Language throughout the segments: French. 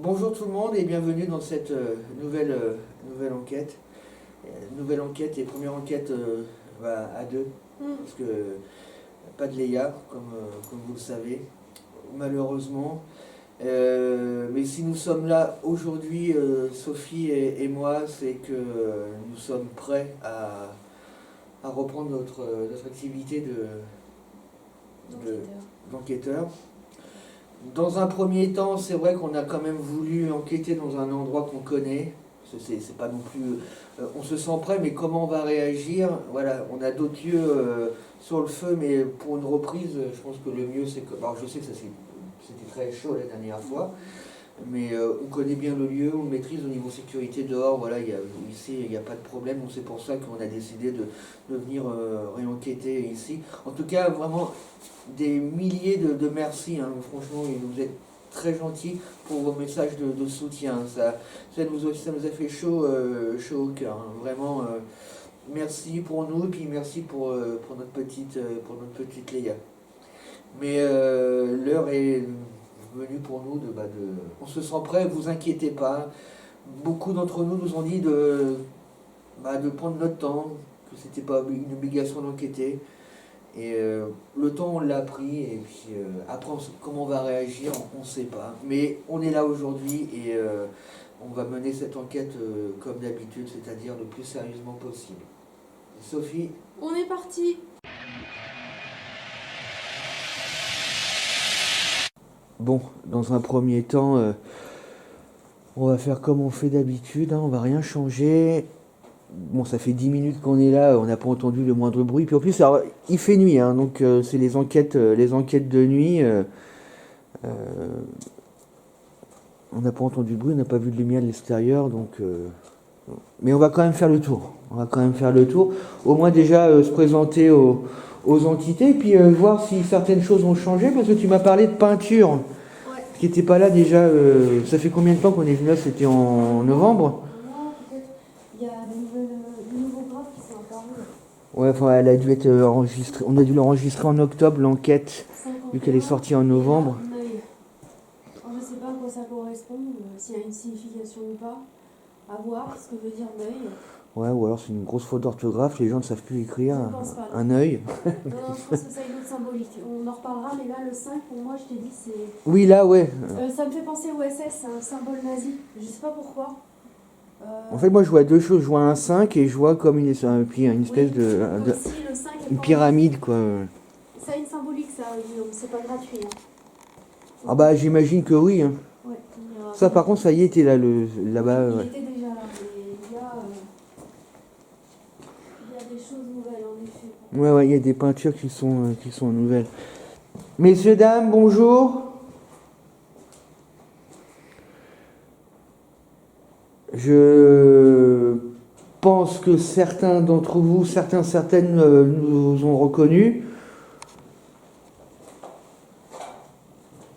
Bonjour tout le monde et bienvenue dans cette nouvelle enquête. Nouvelle enquête et première enquête à deux, parce que pas de Léa, comme vous le savez, malheureusement. Mais si nous sommes là aujourd'hui, Sophie et moi, c'est que nous sommes prêts à reprendre notre activité de- d'enquêteur. Dans un premier temps, c'est vrai qu'on a quand même voulu enquêter dans un endroit qu'on connaît. C'est pas non plus. On se sent prêt, mais comment on va réagir? Voilà, on a d'autres lieux sur le feu, mais pour une reprise, je pense que le mieux c'est que. Alors je sais que c'était très chaud la dernière fois, mais on connaît bien le lieu, on le maîtrise au niveau sécurité dehors. Voilà, ici il n'y a pas de problème. Donc c'est pour ça qu'on a décidé de venir réenquêter ici. En tout cas, vraiment des milliers de merci, hein. Franchement, vous êtes très gentils pour vos messages de soutien. Ça nous a fait chaud au cœur, hein. Vraiment, merci pour nous, et puis merci pour notre petite Léa. Mais l'heure est venue pour nous on se sent prêt, vous inquiétez pas. Beaucoup d'entre nous nous ont dit de prendre notre temps, que c'était pas une obligation d'enquêter. Et le temps, on l'a pris, et puis après, comment on va réagir, on ne sait pas. Mais on est là aujourd'hui et on va mener cette enquête comme d'habitude, c'est-à-dire le plus sérieusement possible. Sophie? On est parti. Bon, dans un premier temps, on va faire comme on fait d'habitude, hein, on va rien changer. Bon, ça fait 10 minutes qu'on est là, on n'a pas entendu le moindre bruit. Puis en plus, alors, il fait nuit, hein, donc c'est les enquêtes de nuit. Euh, On n'a pas entendu de bruit, on n'a pas vu de lumière de l'extérieur, donc. Mais on va quand même faire le tour. On va quand même faire le tour. Au moins déjà se présenter aux entités, puis voir si certaines choses ont changé, parce que tu m'as parlé de peinture, Ouais. qui n'était pas là déjà. Ça fait combien de temps qu'on est venu là? C'était en novembre? Non, peut-être. Il y a de nouveaux graphes qui sont apparus. Ouais, enfin, elle a dû être enregistrée. On a dû l'enregistrer en octobre, l'enquête, vu qu'elle est 51. sortie en Et là, novembre. un œil. Alors, je sais pas à quoi ça correspond, s'il y a une signification ou pas. À voir ce que veut dire l'œil. Ouais, ou alors c'est une grosse faute d'orthographe, les gens ne savent plus écrire Je ne pense pas. un œil. Non, je pense que ça a une autre symbolique. On en reparlera, mais là, le 5, pour moi, je t'ai dit, c'est. Oui, là, ouais. Ça me fait penser au SS, un symbole nazi. Je sais pas pourquoi. En fait, moi, je vois deux choses. Je vois un 5 et je vois comme une espèce Oui, comme si le 5 est une pas. pyramide, quoi. Ça a une symbolique, ça, Guillaume. C'est pas gratuit. Hein. Ah bah, j'imagine que oui, hein. Ouais, Ça, par contre, ça y était là-bas. il Ouais. était déjà là, mais il y a des choses nouvelles en effet. Ouais, ouais, il y a des peintures qui sont nouvelles. Messieurs, dames, bonjour. Je pense que certains d'entre vous, certaines nous ont reconnus.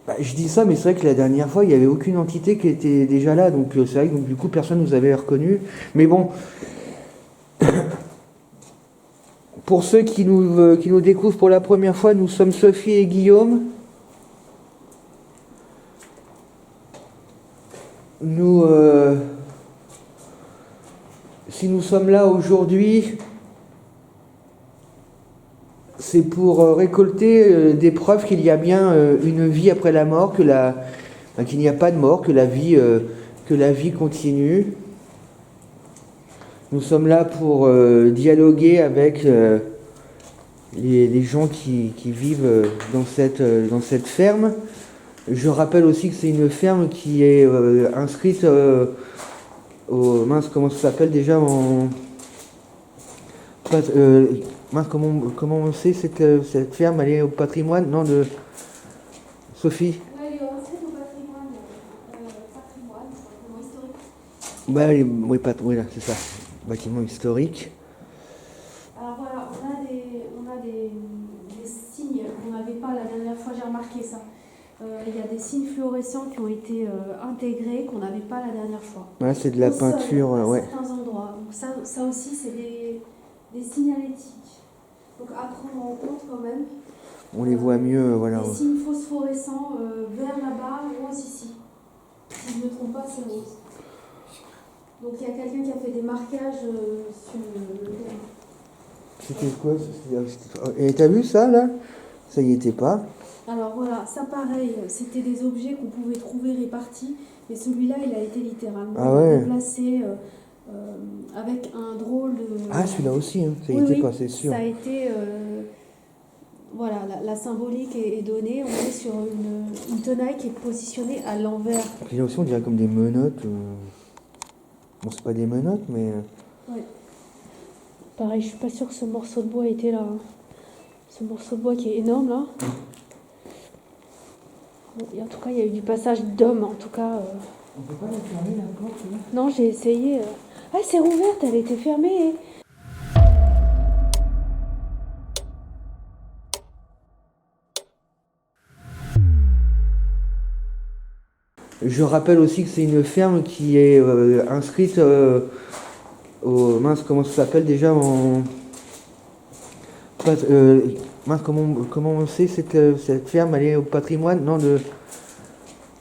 Bah, je dis ça, mais c'est vrai que la dernière fois, il n'y avait aucune entité qui était déjà là, donc c'est vrai que donc, du coup, personne ne nous avait reconnus. Mais bon, pour ceux qui nous découvrent pour la première fois, nous sommes Sophie et Guillaume. Nous, si nous sommes là aujourd'hui, c'est pour récolter des preuves qu'il y a bien une vie après la mort, qu'il n'y a pas de mort, que la vie continue. Nous sommes là pour dialoguer avec les gens qui vivent dans cette ferme. Je rappelle aussi que c'est une ferme qui est inscrite mince, comment ça s'appelle déjà mince, comment on sait cette ferme, elle est au patrimoine, non, de Sophie? Ouais, il est inscrit au patrimoine historique. Bah, oui, là, c'est ça, bâtiment historique. Alors voilà, on a des signes qu'on n'avait pas la dernière fois, j'ai remarqué ça. Il y a des signes fluorescents qui ont été intégrés qu'on n'avait pas la dernière fois. Ouais, c'est de la Au sol, peinture, à ouais. certains endroits. Donc ça aussi, c'est des signalétiques. Donc à prendre en compte quand même. On les voit mieux, voilà. Des signes phosphorescents vers là-bas, loin ici. Si je ne me trompe pas, c'est rose. Donc il y a quelqu'un qui a fait des marquages sur le terrain. C'était quoi ça? Et t'as vu ça là? Ça y était pas. Alors voilà, ça pareil, c'était des objets qu'on pouvait trouver répartis, mais celui-là il a été littéralement déplacé avec un drôle de... Ah celui-là aussi, hein. Ça y était pas, c'est sûr. Ça a été... voilà, la symbolique est donnée, on est sur une tenaille qui est positionnée à l'envers. Puis là aussi on dirait comme des menottes. Bon c'est pas des menottes mais... Ouais. Pareil, je suis pas sûre que ce morceau de bois était là. Hein. Ce morceau de bois qui est énorme là. Bon, en tout cas, il y a eu du passage d'hommes, en tout cas. On peut pas la fermer la porte là? Non, j'ai essayé. Ah, c'est rouverte, elle était fermée. Je rappelle aussi que c'est une ferme qui est inscrite au... Mince, comment ça s'appelle déjà en... Mince, comment on sait cette ferme, elle est au patrimoine? Non, de...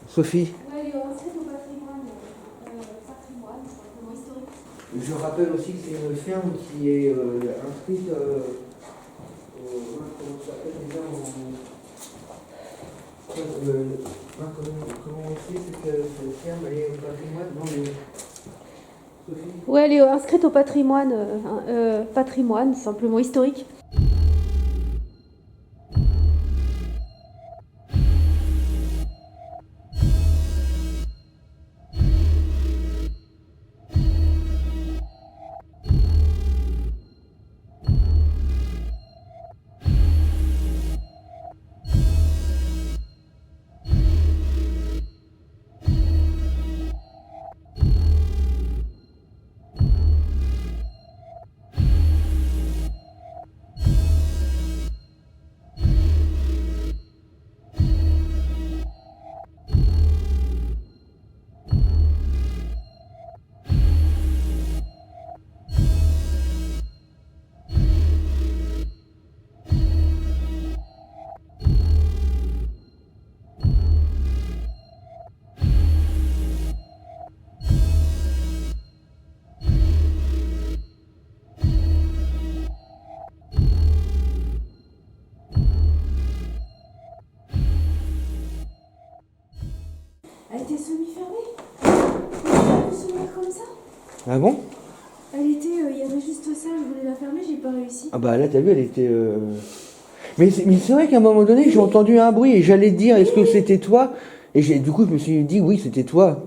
Sophie? Oui, elle est inscrite au patrimoine, simplement historique. Je rappelle aussi que c'est une ferme qui est inscrite comment ça s'appelle déjà comment on sait cette ferme, elle est au patrimoine? Non, mais... Sophie? Oui, elle est inscrite au patrimoine, patrimoine, simplement historique. Elle était semi-fermée. Elle se mettre comme ça. Ah bon? Elle était, il y avait juste ça, je voulais la fermer, j'ai pas réussi. Ah bah là t'as vu elle était... Mais c'est vrai qu'à un moment donné j'ai entendu un bruit et j'allais te dire est-ce que c'était toi? Et du coup je me suis dit oui c'était toi.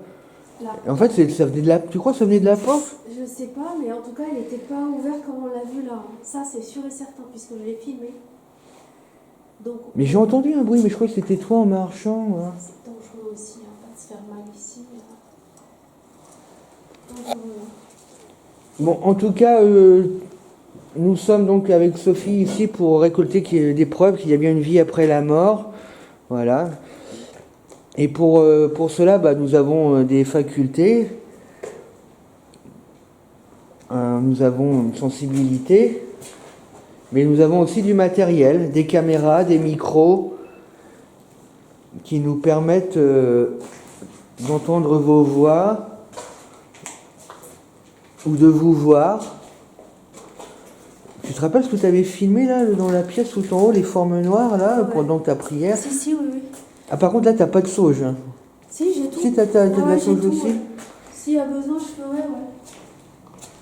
Et en fait ça venait de la... Tu crois que ça venait de la porte? Je sais pas, mais en tout cas elle était pas ouverte comme on l'a vu là. Ça c'est sûr et certain puisque je l'ai filmé. Donc, mais j'ai entendu un bruit mais je crois que c'était toi en marchant. Hein. C'est dangereux aussi, hein, pas de se faire mal ici. Dangereux. Bon en tout cas nous sommes donc avec Sophie ici pour récolter des preuves qu'il y a bien une vie après la mort. Voilà. Et pour cela, nous avons des facultés, nous avons une sensibilité, mais nous avons aussi du matériel, des caméras, des micros, qui nous permettent d'entendre vos voix ou de vous voir. Tu te rappelles ce que tu avais filmé là, dans la pièce tout en haut, les formes noires là, pendant ta prière? Si, oui. Ah par contre là t'as pas de sauge. Hein. Si, j'ai tout. Si t'as de la sauge aussi. Ouais. S'il y a besoin, je ferai, ouais.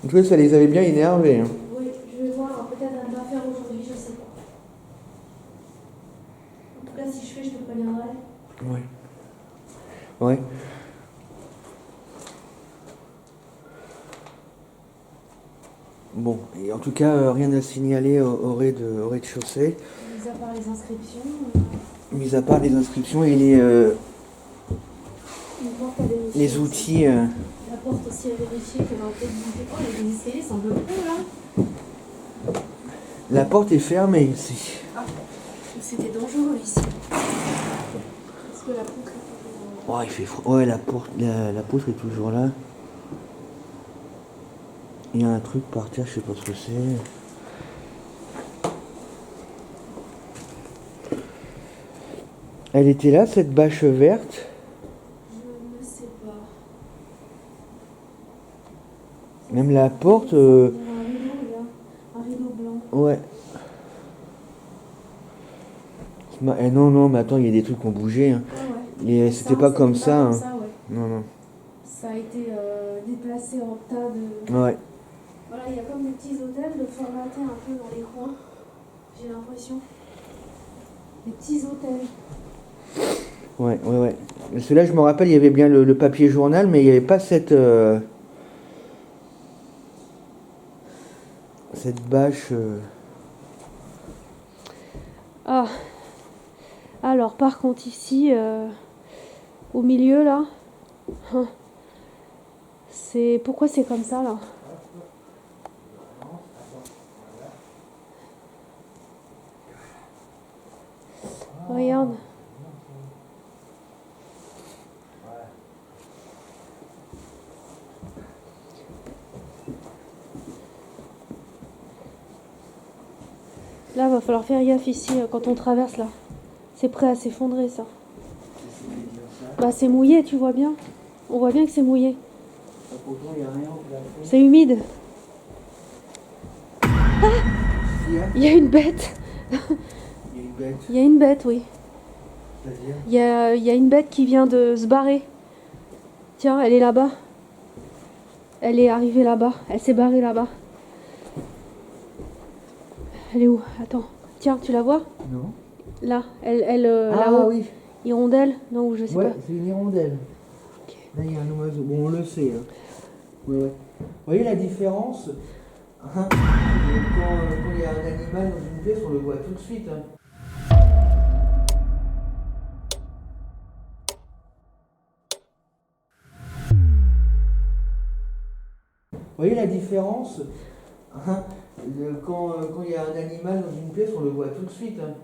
En tout cas ça les avait bien énervés. Hein. Oui, je vais voir, peut-être elle va faire aujourd'hui, je sais pas. En tout cas, si je fais, je te préviendrai. Ouais. Ouais. Bon, et en tout cas, rien à signaler au rez-de-chaussée. Mis à part les inscriptions. Mis à part les inscriptions et les outils. La porte aussi à vérifier qu'elle va peut-être bouger. Oh, les escaliers sont bleus là. La porte est fermée ici. Ah, c'était dangereux ici. Est-ce que la poutre est toujours... Oh, il fait froid. Ouais, la poutre est toujours là. Il y a un truc par terre, je sais pas ce que c'est. Elle était là, cette bâche verte? Je ne sais Même la porte... Un rideau blanc. Ouais. Non, non, mais attends, il y a des trucs qui ont bougé. Hein. Ouais. Et c'était pas comme ça. Hein. Ça, ouais. Non, non. Ça a été déplacé en tas de... Ouais. Voilà, il y a comme des petits hôtels de formatés un peu dans les coins. J'ai l'impression. Des petits hôtels. Ouais, ouais, ouais. Celui-là, je me rappelle, il y avait bien le papier journal, mais il n'y avait pas cette bâche. Ah. Alors, par contre, ici, au milieu, là, c'est... Pourquoi c'est comme ça, là? Regarde. Là, va falloir faire gaffe ici quand on traverse là. C'est prêt à s'effondrer ça. Bah c'est mouillé, tu vois bien. On voit bien que c'est mouillé. C'est humide. Ah, il y a une bête. Il y a une bête, oui. Il y a une bête qui vient de se barrer. Tiens, elle est là-bas. Elle est arrivée là-bas. Elle s'est barrée là-bas. Elle est où? Attends. Tiens, tu la vois? Non. Là, là-haut. Oui. Hirondelle? Non, je sais pas. Ouais, c'est une hirondelle. Okay. Là, il y a un oiseau. Bon, on le sait. Hein. Ouais, ouais. Vous voyez la différence? Hein, quand il y a un animal dans une pièce, on le voit tout de suite. Hein. Vous voyez la différence? Hein, quand il y a un animal dans une pièce, on le voit tout de suite. Hein.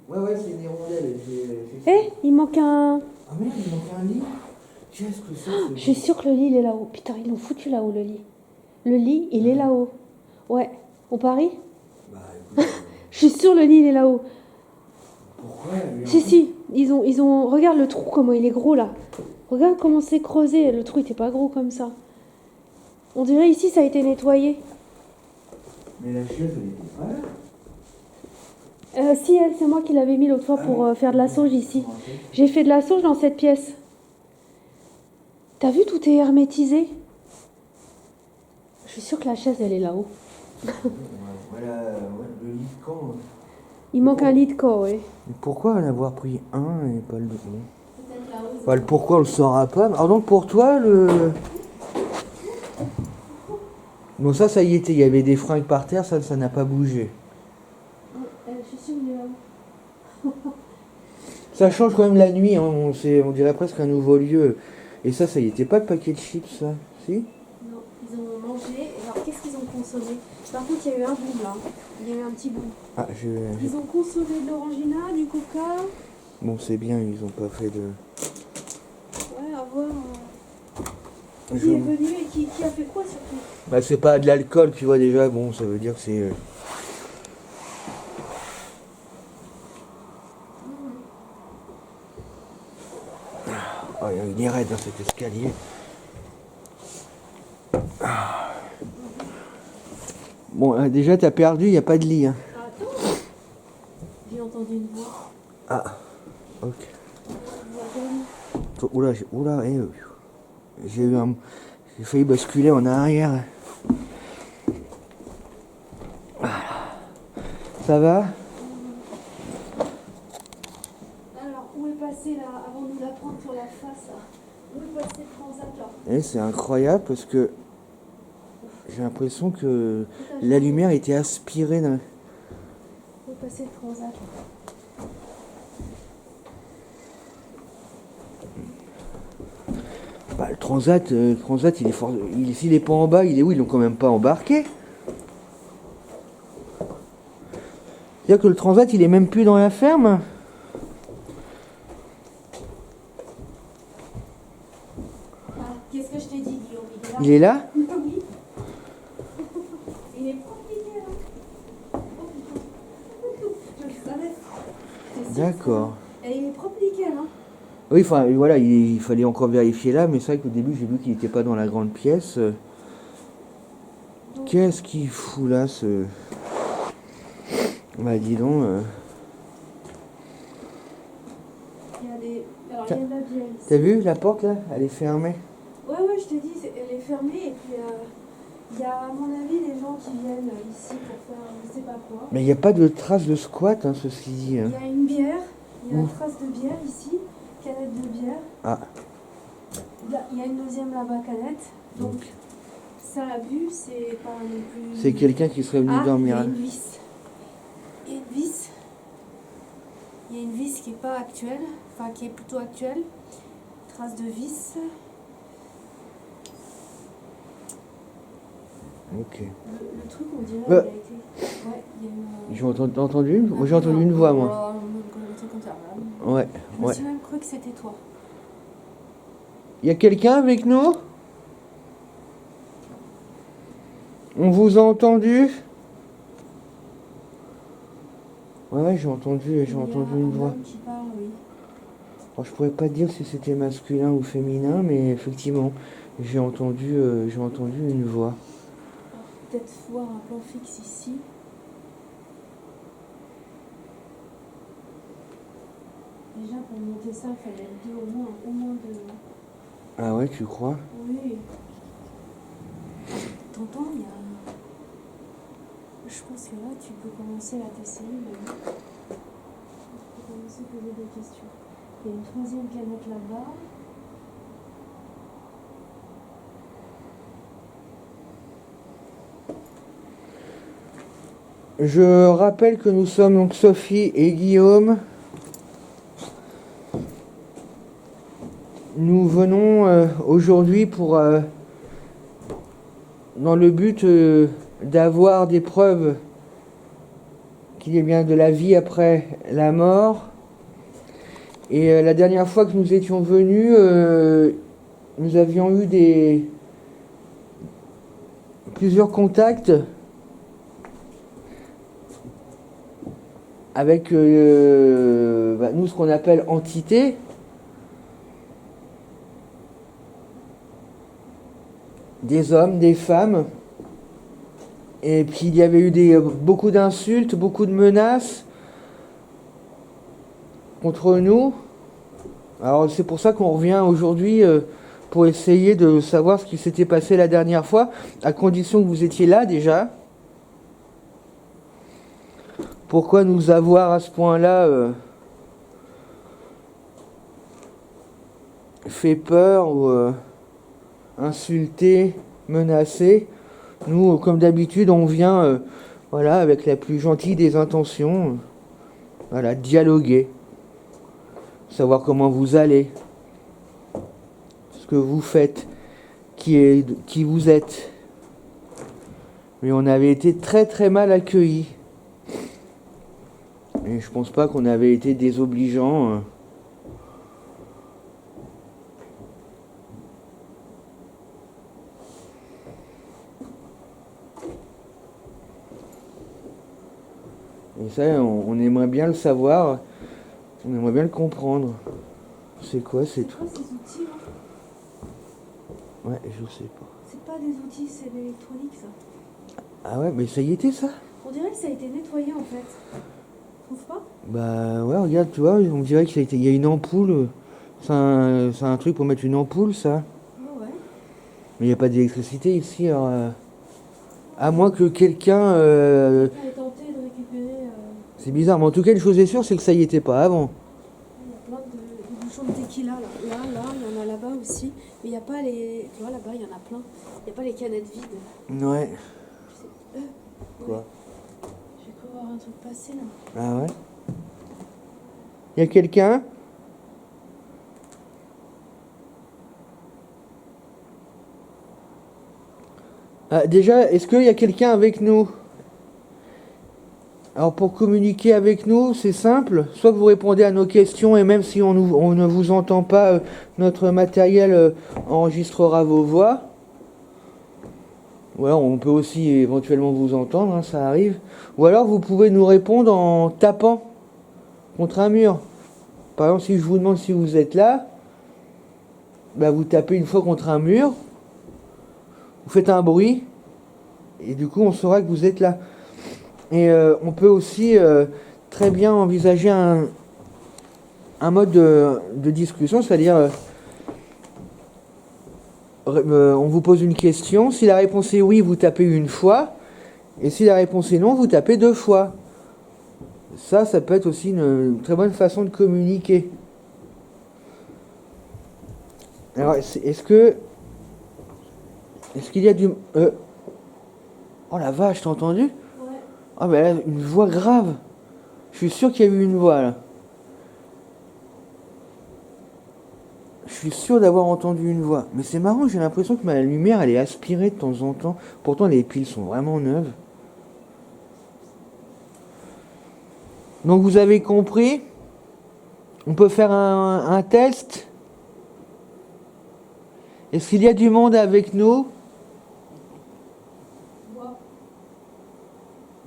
Ouais, c'est une hirondelle. Il manque un... Ah merde, il manque un lit. Qu'est-ce que c'est? Je suis sûre que le lit, il est là-haut. Putain, ils l'ont foutu là-haut, le lit. Le lit, il est là-haut. Ouais. On parie? Bah, écoute, je suis sûre le lit, il est là-haut. Pourquoi? Si. Ils ont... Regarde le trou, comment il est gros, là. Regarde comment c'est creusé. Le trou, il était pas gros comme ça. On dirait ici, ça a été nettoyé. Mais la chaise, elle était pas là. Si, c'est moi qui l'avais mis l'autre fois pour faire de la sauge ici. J'ai fait de la sauge dans cette pièce. T'as vu, tout est hermétisé. Je suis sûre que la chaise, elle est là-haut. Voilà, le lit de camp. Il manque un lit de corps, oui. Mais pourquoi en avoir pris un et pas le deux? Enfin, le pourquoi, on le saura pas. Alors donc pour toi, bon, ça y était, il y avait des fringues par terre, ça n'a pas bougé. Je suis sûre qu'il est là-haut. Ça change quand même la nuit, hein. On dirait presque un nouveau lieu. Et ça y était pas le paquet de chips, ça? Si? Non, ils ont mangé. Alors, qu'est-ce qu'ils ont consommé? Par contre, il y a eu un bout, là. Il y a eu un petit bout. Ah, Ils ont consommé de l'orangina, du coca. Bon, c'est bien, ils ont pas fait de... Ouais, à voir... Qui est venu et qui a fait quoi, surtout? Bah, c'est pas de l'alcool, tu vois, déjà. Bon, ça veut dire que c'est... Oh, il est raide dans cet escalier. Bon, déjà, t'as perdu, il n'y a pas de lit. Hein. Attends, j'ai entendu une voix. Ah, ok. Oula, j'ai failli basculer en arrière. Voilà. Ça va? Alors, où est passé là, avant de nous la prendre sur la face là? Où est passé le transat là? Et c'est incroyable parce que j'ai l'impression que la lumière était aspirée d'un... Où est passé le transat? Bah, le transat, il est fort. S'il est pas en bas, il est où? Ils l'ont quand même pas embarqué. C'est-à-dire que le transat, il est même plus dans la ferme. Qu'est-ce que je t'ai dit, Guillaume? Il est là? Oui. Il est propriétaire. Je le savais. D'accord. Et il est propriétaire. Hein. Oui, enfin, voilà, il fallait encore vérifier là, mais c'est vrai qu'au début, j'ai vu qu'il n'était pas dans la grande pièce. Qu'est-ce qu'il fout là, ce... Bah, dis donc... Il y a des... Alors, il y a de la bière ici. T'as vu, la porte, là? Elle est fermée. Ouais, je te dis, elle est fermée, et puis... il y a, à mon avis, des gens qui viennent ici pour faire je sais pas quoi. Mais il n'y a pas de trace de squat, hein, ceci dit. Il y a une bière, il y a une trace de bière ici, canette de bière. Ah. Il y a une deuxième là-bas, canette. Donc, ça, la vue, c'est pas non plus... C'est quelqu'un qui serait venu dormir. Il y a une vis. Il y a une vis. Il y a une vis qui est pas actuelle, enfin qui est plutôt actuelle. Trace de vis. Ok. Le truc, on dirait qu'il a été... Ouais, il y a une... J'ai entendu une... Moi, j'ai entendu une voix, moi. Un truc comme ça, là. Ouais, Je me suis même cru que c'était toi. Il y a quelqu'un avec nous? On vous a entendu? Ouais, j'ai entendu une voix. Qui parle, oui. Alors, je pourrais pas dire si c'était masculin ou féminin, mais effectivement, j'ai entendu une voix. Peut-être voir un plan fixe ici. Déjà, pour monter ça, il fallait être deux, au moins deux. Ah ouais, tu crois? Oui. T'entends, il y a... Je pense que là, tu peux commencer la TCI. Tu peux commencer à poser des questions. Il y a une troisième canette là-bas. Je rappelle que nous sommes donc Sophie et Guillaume. Nous venons aujourd'hui pour, dans le but d'avoir des preuves qu'il y a bien de la vie après la mort. Et la dernière fois que nous étions venus, nous avions eu plusieurs contacts avec nous ce qu'on appelle entités. Des hommes, des femmes. Et puis il y avait eu beaucoup d'insultes, beaucoup de menaces contre nous. Alors c'est pour ça qu'on revient aujourd'hui pour essayer de savoir ce qui s'était passé la dernière fois, à condition que vous étiez là déjà. Pourquoi nous avoir à ce point-là fait peur ou insulté, menacé? Nous, comme d'habitude, on vient voilà, avec la plus gentille des intentions, voilà, dialoguer, savoir comment vous allez, ce que vous faites, qui vous êtes. Mais on avait été très très mal accueillis. Et je pense pas qu'on avait été désobligeants. Et ça, on aimerait bien le savoir, on aimerait bien le comprendre. C'est quoi ces trucs? C'est quoi ces outils là? Ouais, je sais pas. C'est pas des outils, c'est de l'électronique ça. Ah ouais, mais ça y était ça? On dirait que ça a été nettoyé en fait. Tu trouves pas? Bah ouais, regarde, tu vois, on dirait qu'il y a une ampoule. C'est un truc pour mettre une ampoule, ça. Oh ouais. Mais il n'y a pas d'électricité ici, alors, à moins que quelqu'un... Quelqu'un ait tenté de récupérer... C'est bizarre, mais en tout cas, une chose est sûre, c'est que ça y était pas avant. Il y a plein de bouchons de tequila là. Là, il y en a là-bas aussi. Mais il n'y a pas les... Tu vois, là-bas, il y en a plein. Il n'y a pas les canettes vides. Ouais. Quoi? Ouais. J'ai cru voir un truc passer là. Ah ouais? Il y a quelqu'un? Ah, déjà, est-ce qu'il y a quelqu'un avec nous? Alors pour communiquer avec nous, c'est simple. Soit vous répondez à nos questions et même si on ne vous entend pas, notre matériel enregistrera vos voix. Ou alors on peut aussi éventuellement vous entendre, hein, ça arrive. Ou alors vous pouvez nous répondre en tapant contre un mur. Par exemple, si je vous demande si vous êtes là, bah vous tapez une fois contre un mur, vous faites un bruit, et du coup on saura que vous êtes là. Et on peut aussi très bien envisager un mode de discussion, c'est-à-dire on vous pose une question, si la réponse est oui, vous tapez une fois, et si la réponse est non, vous tapez 2 fois. Ça peut être aussi une très bonne façon de communiquer. Alors, est-ce qu'il y a du... Oh la vache, t'as entendu? Ouais. Ah mais là, une voix grave. Je suis sûr qu'il y a eu une voix là. Je suis sûr d'avoir entendu une voix. Mais c'est marrant, j'ai l'impression que ma lumière, elle est aspirée de temps en temps. Pourtant, les piles sont vraiment neuves. Donc vous avez compris. On peut faire un test. Est-ce qu'il y a du monde avec nous?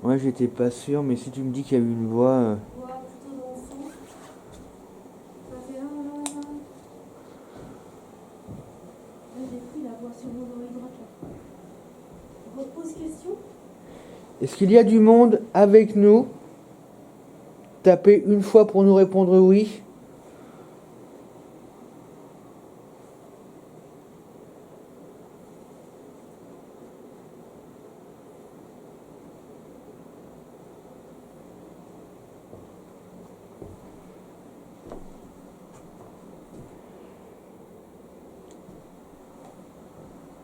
Ouais, j'étais pas sûr, mais si tu me dis qu'il y a eu une voix... plutôt dans le fond. Ça fait là. Là, j'ai pris la voix sur mon oreille droite, là. Repose question. Est-ce qu'il y a du monde avec nous? Tapez une fois pour nous répondre oui.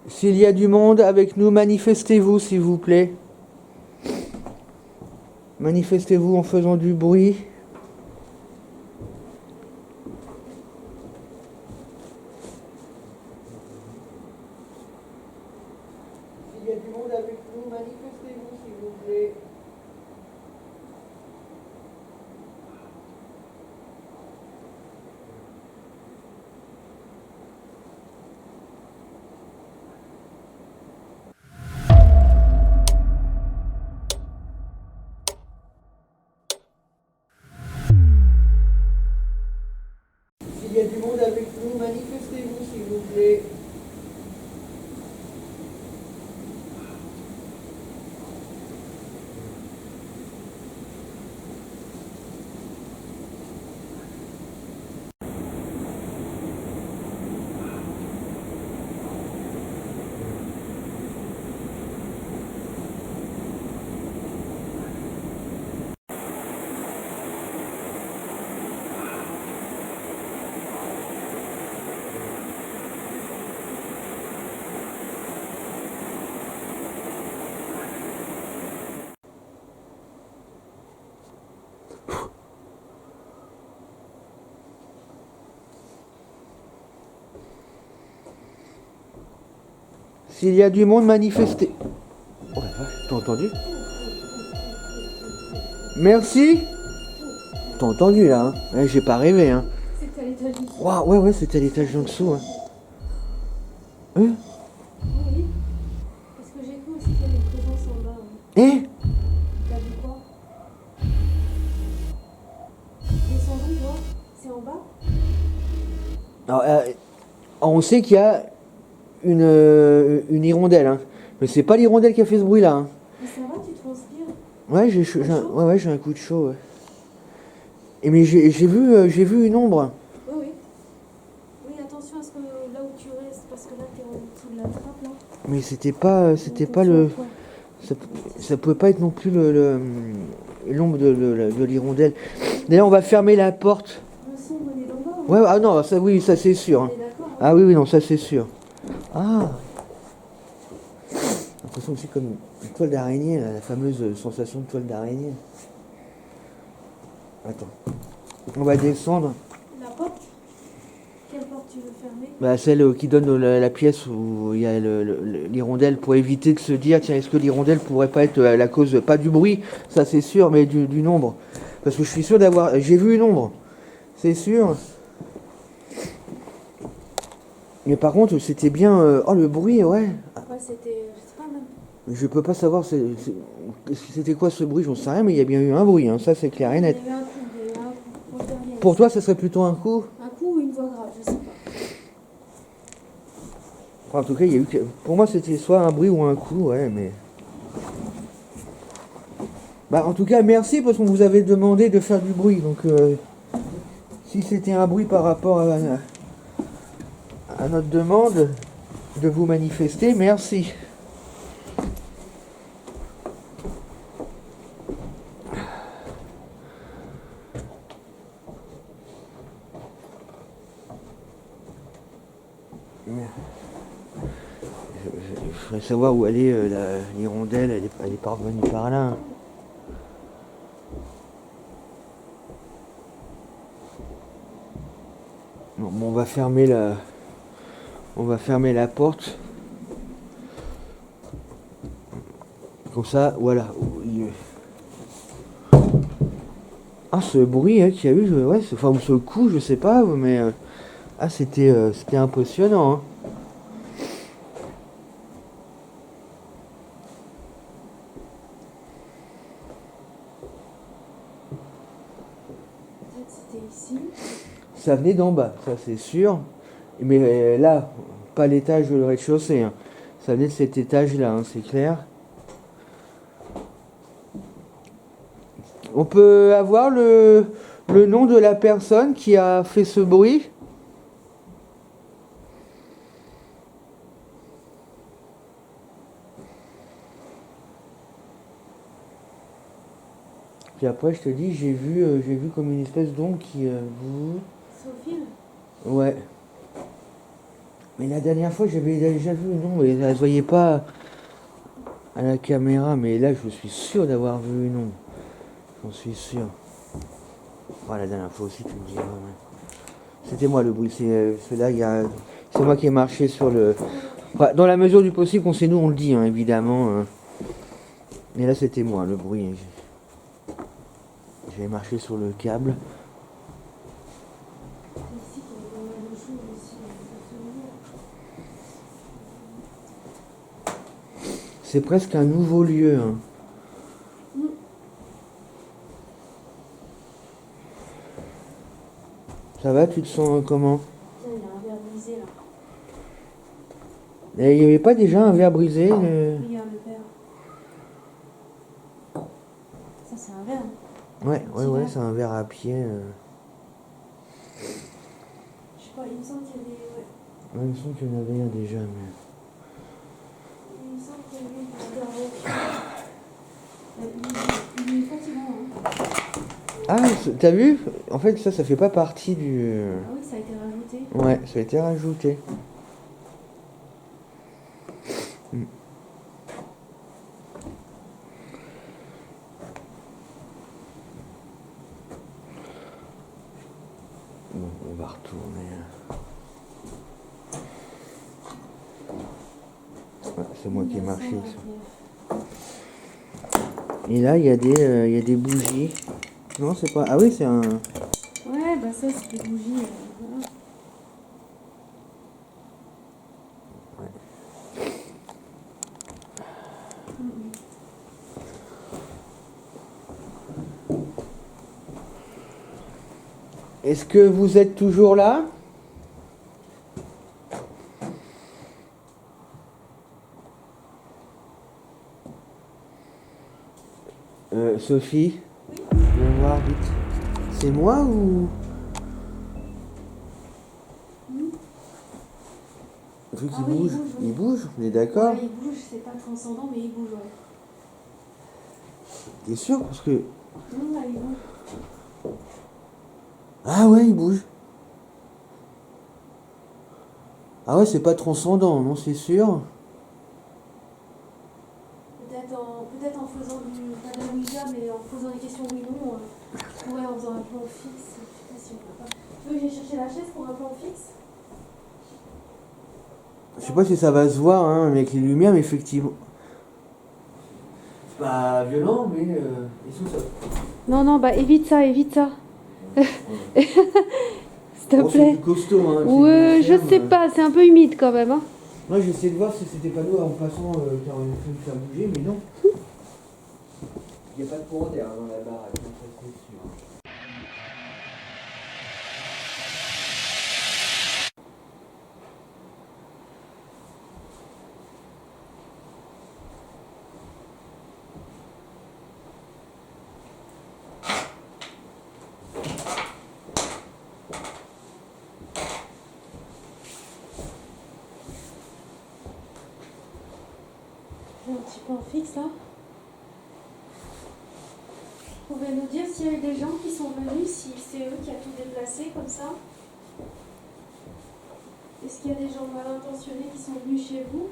S'il y a du monde avec nous, manifestez-vous s'il vous plaît. Manifestez-vous en faisant du bruit. S'il y a du monde avec nous, manifestez-vous s'il vous plaît. S'il y a du monde avec nous, manifestez-vous s'il vous plaît. S'il y a du monde, manifestez. Oh la vache, t'as entendu? Merci. T'as entendu là, hein? Ouais, j'ai pas rêvé, hein. C'était à l'étage dessous. Waouh, ouais, c'était à l'étage en dessous, hein. Oui. Parce que j'ai cru aussi qu'il y avait une présence en bas. T'as vu quoi? Descendons, toi. C'est en bas? Alors, on sait qu'il y a une hirondelle, hein. Mais c'est pas l'hirondelle qui a fait ce bruit là, hein. Mais ça va, tu transpires? Ouais, j'ai un coup de chaud, ouais. Et mais j'ai vu une ombre. Oui. Oui, attention à ce que là où tu restes, parce que là t'es en dessous de la trappe là. Mais c'était pas le... Ça pouvait pas être non plus l'ombre de l'hirondelle. D'ailleurs, on va fermer la porte. On est dans le bas, hein. Ouais, ah non, ça oui, ça c'est sûr, hein. Ah oui, non, ça c'est sûr. Ah, j'ai l'impression que c'est comme une toile d'araignée, la fameuse sensation de toile d'araignée. Attends, on va descendre. La porte? Quelle porte? que tu veux fermer? Bah, celle qui donne la pièce où il y a l'hirondelle, pour éviter de se dire, tiens, est-ce que l'hirondelle pourrait pas être la cause, pas du bruit, ça c'est sûr, mais du nombre. Parce que je suis sûr d'avoir... J'ai vu une ombre, c'est sûr. Mais par contre, c'était bien... Oh, le bruit, ouais. Ouais, c'était... Je sais pas même. Je peux pas savoir c'était quoi ce bruit, j'en sais rien, mais il y a bien eu un bruit, hein, ça c'est clair et net. Il y a eu un coup, il y a eu un coup. Pour toi, ça serait plutôt un coup? Un coup ou une voix grave, je sais pas. Enfin, en tout cas, il y a eu... Pour moi, c'était soit un bruit ou un coup, ouais, mais... Bah, en tout cas, merci parce qu'on vous avait demandé de faire du bruit, donc... si c'était un bruit par rapport à notre demande de vous manifester, merci. Il faudrait savoir où elle est, l'hirondelle, elle est parvenue par là. Bon, on va fermer la porte. Comme ça, voilà. Ah, ce bruit qu'il y a eu, ouais, enfin, ce coup, je sais pas, mais c'était impressionnant. Hein. Peut-être c'était ici. Ça venait d'en bas, ça c'est sûr. Mais là, pas l'étage de le rez-de-chaussée. Hein. Ça venait de cet étage-là, hein, c'est clair. On peut avoir le nom de la personne qui a fait ce bruit? Puis après, je te dis, j'ai vu comme une espèce d'ombre qui... Sophie? Ouais. Mais la dernière fois, j'avais déjà vu une ombre et elle ne se voyait pas à la caméra. Mais là, je suis sûr d'avoir vu une ombre. J'en suis sûr. Oh, la dernière fois aussi, tu me dis. Ouais. C'était moi le bruit. C'est là, c'est moi qui ai marché sur le... Enfin, dans la mesure du possible, qu'on sait nous, on le dit, hein, évidemment. Mais là, c'était moi le bruit. J'avais marché sur le câble. C'est presque un nouveau lieu. Hein. Ça va, tu te sens comment? Il y a un verre brisé là. Et il n'y avait pas déjà un verre brisé Regarde le verre. Ça c'est un verre. Ouais, c'est un verre à pied. Je sais pas, il me semble qu'il y avait... Ouais, il me semble qu'il y en avait un déjà, mais... Il me semble qu'il y avait un verre. Il est fatigant, hein. Ah, t'as vu? En fait, ça fait pas partie du... Ah oui, ça a été rajouté. Ouais, ça a été rajouté. Bon, on va retourner. Ouais, c'est moi qui ai marché. Et là, il y a des bougies. Non, c'est pas... Ah oui, c'est un... Ouais, bah ça, c'est des bougies. Voilà. Ouais. Est-ce que vous êtes toujours là? Sophie? Oui. Viens voir vite. C'est moi ou... Le truc Ah oui, bouge. Il bouge, on est d'accord? Ouais, il bouge, c'est pas transcendant, mais il bouge, ouais. T'es sûr? Parce que... Non, là, il bouge. Ah ouais, il bouge. Ah ouais, c'est pas transcendant, non, c'est sûr. Peut-être en faisant pas de la Ouija, mais en posant des questions oui non, je pourrais en faisant un plan fixe. Je sais pas si on peut pas. Tu veux que j'aille chercher la chaise pour un plan fixe? Je sais pas si ça va se voir hein, avec les lumières, mais effectivement. C'est pas violent, mais ils sont ça. Non, non, bah évite ça, évite ça. S'il te plaît. C'est plus costaud, hein. Ouais, je sais pas, c'est un peu humide quand même. Hein. Moi, j'essaie de voir si c'était pas nous en passant car on a pu me faire bouger, mais non. Il n'y a pas de courant d'air dans la barre, ça c'est sûr. Un petit peu en fixe là. Vous pouvez nous dire s'il y a eu des gens qui sont venus, si c'est eux qui a tout déplacé comme ça? Est-ce qu'il y a des gens mal intentionnés qui sont venus chez vous?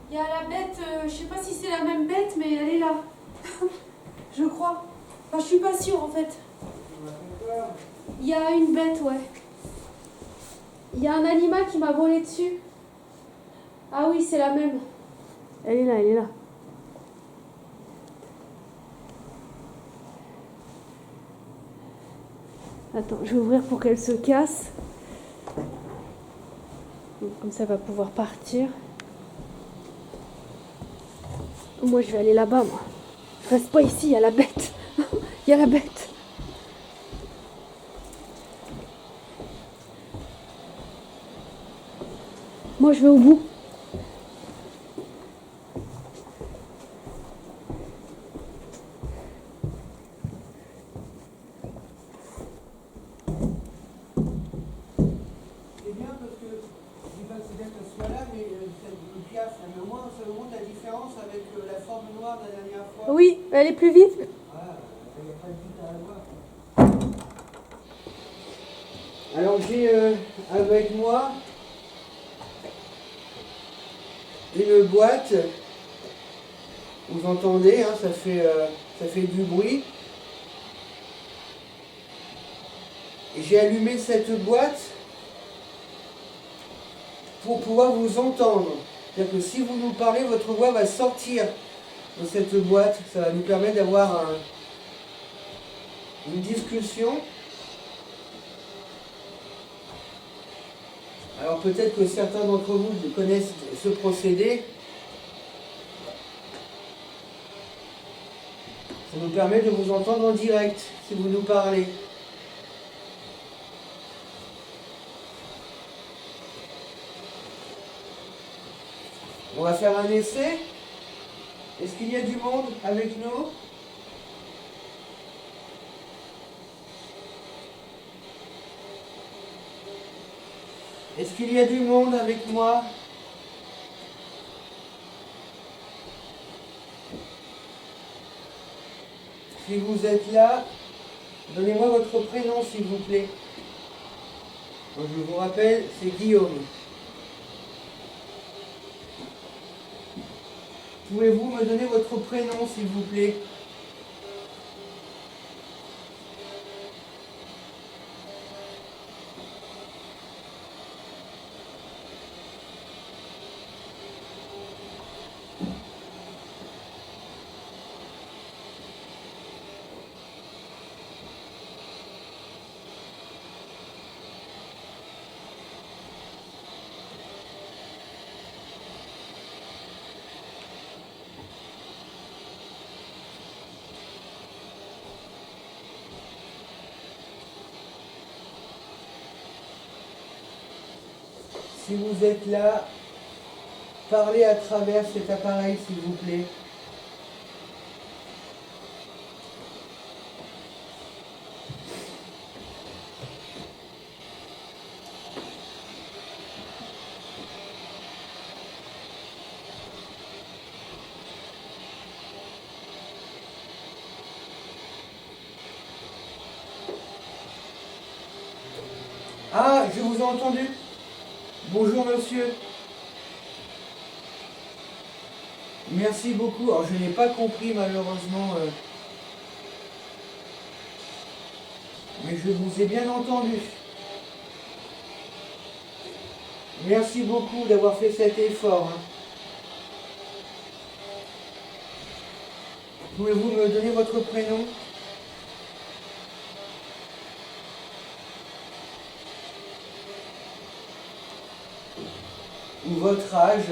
Il y a la bête, je sais pas si c'est la même bête, mais elle est là. Je crois. Enfin, je suis pas sûre en fait. Il y a une bête, ouais. Il y a un animal qui m'a volé dessus. Ah oui, c'est la même. Elle est là, elle est là. Attends, je vais ouvrir pour qu'elle se casse. Donc, comme ça, elle va pouvoir partir. Moi, je vais aller là-bas, moi. Je reste pas ici, il y a la bête. Il y a la bête. Moi, je vais au bout. C'est bien parce que je dis pas que c'est bien qu'elle soit là, mais le piaf, mais au moins ça vous montre la différence avec la forme noire de la dernière fois. Oui, elle est plus vive. Voilà, il n'y a pas de doute à avoir. Alors j'ai avec moi une boîte. Vous entendez, hein, ça fait du bruit. J'ai allumé cette boîte pour pouvoir vous entendre. C'est-à-dire que si vous nous parlez, votre voix va sortir de cette boîte. Ça va nous permettre d'avoir une discussion. Alors peut-être que certains d'entre vous connaissent ce procédé. Ça nous permet de vous entendre en direct si vous nous parlez. On va faire un essai. Est-ce qu'il y a du monde avec nous? Est-ce qu'il y a du monde avec moi? Si vous êtes là, donnez-moi votre prénom s'il vous plaît. Donc, je vous rappelle, c'est Guillaume. Pouvez-vous me donner votre prénom s'il vous plaît? si vous êtes là, parlez à travers cet appareil, s'il vous plaît. Ah, je vous ai entendu. Bonjour monsieur. Merci beaucoup. Alors je n'ai pas compris malheureusement, mais je vous ai bien entendu. Merci beaucoup d'avoir fait cet effort. Hein. Pouvez-vous me donner votre prénom? Ou votre âge?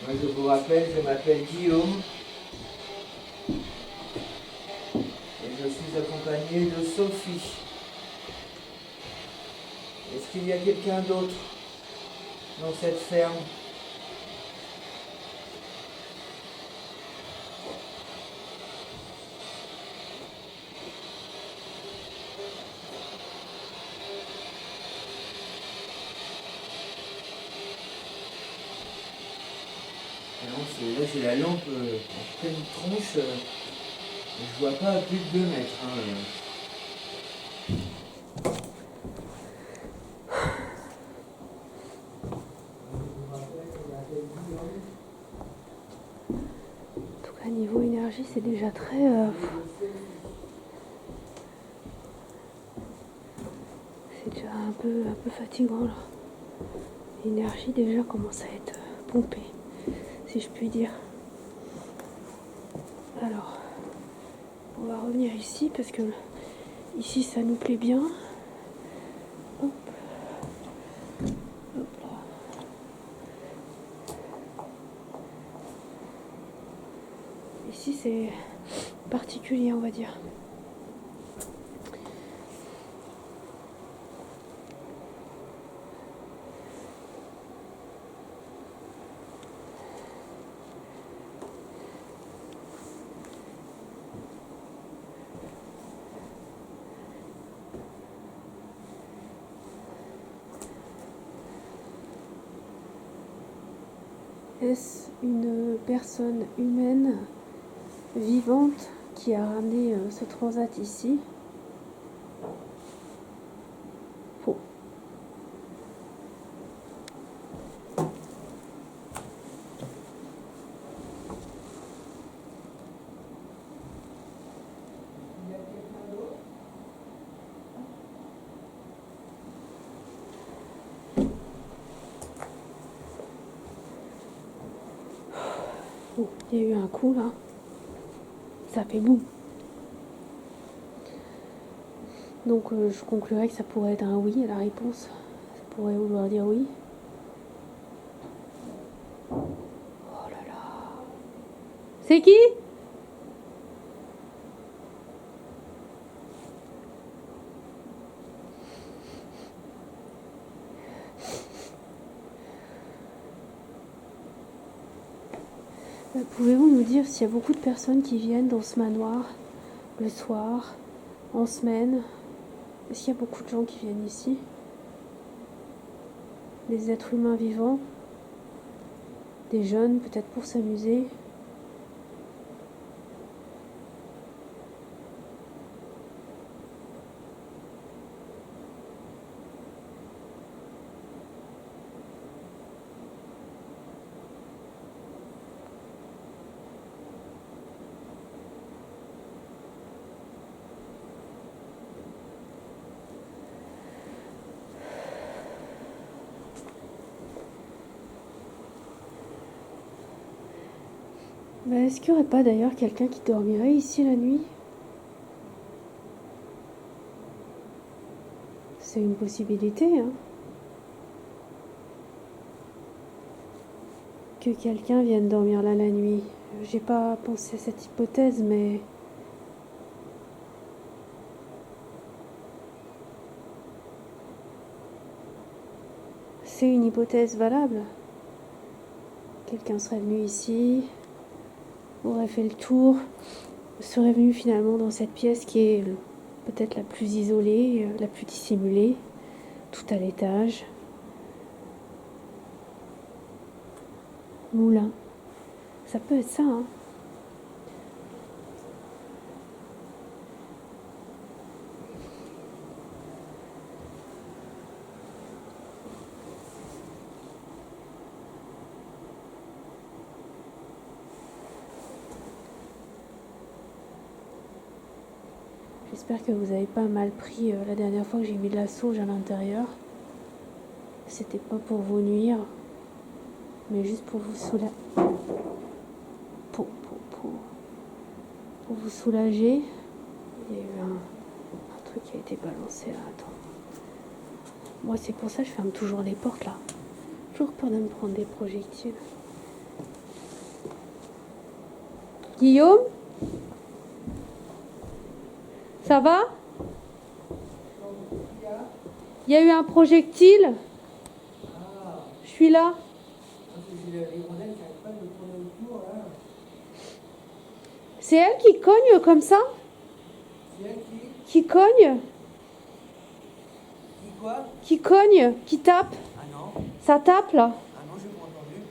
Moi, je vous rappelle, je m'appelle Guillaume et je suis accompagné de Sophie. Est-ce qu'il y a quelqu'un d'autre dans cette ferme? Là j'ai la lampe en pleine tronche, je vois pas à plus de 2 mètres. Hein. En tout cas, niveau énergie, c'est déjà très... c'est déjà un peu fatigant là. L'énergie déjà commence à être pompée, si je puis dire. Alors, on va revenir ici parce que ici ça nous plaît bien. Hop. Hop là. Ici c'est particulier, on va dire. Est-ce une personne humaine vivante qui a ramené ce transat ici? Faux. Oh, il y a eu un coup là. Ça fait boum. Donc je conclurai que ça pourrait être un oui à la réponse. Ça pourrait vouloir dire oui. Oh là là. C'est qui? Pouvez-vous nous dire s'il y a beaucoup de personnes qui viennent dans ce manoir le soir, en semaine? Est-ce qu'il y a beaucoup de gens qui viennent ici? Des êtres humains vivants? Des jeunes peut-être pour s'amuser? Mais est-ce qu'il n'y aurait pas d'ailleurs quelqu'un qui dormirait ici la nuit? C'est une possibilité, hein. Que quelqu'un vienne dormir là la nuit. J'ai pas pensé à cette hypothèse, mais... c'est une hypothèse valable. Quelqu'un serait venu ici, aurait fait le tour, serait venu finalement dans cette pièce qui est peut-être la plus isolée, la plus dissimulée, tout à l'étage. Moulin. Ça peut être ça, hein. J'espère que vous n'avez pas mal pris la dernière fois que j'ai mis de la sauge à l'intérieur. C'était pas pour vous nuire, mais juste pour vous soulager. Pour vous soulager. Il y a eu un truc qui a été balancé là, attends. Moi c'est pour ça que je ferme toujours les portes là. Toujours peur de me prendre des projectiles. Guillaume ? Ça va ? Il y a eu un projectile. Je suis là. C'est elle qui cogne comme ça ? C'est elle qui cogne ? Qui quoi ? Qui cogne ? Qui tape ? Ah non. Ça tape là ? Ah non, j'ai pas entendu.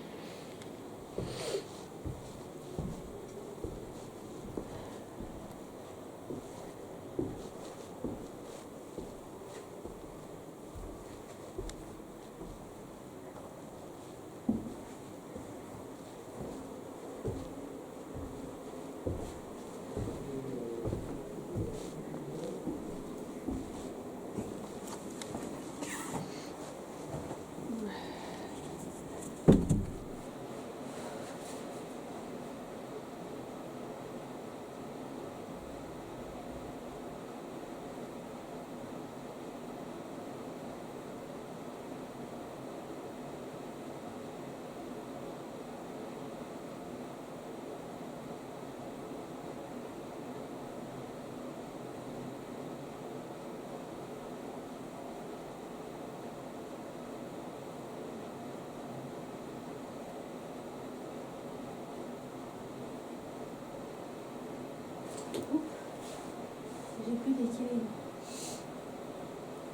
J'ai plus d'équilibre.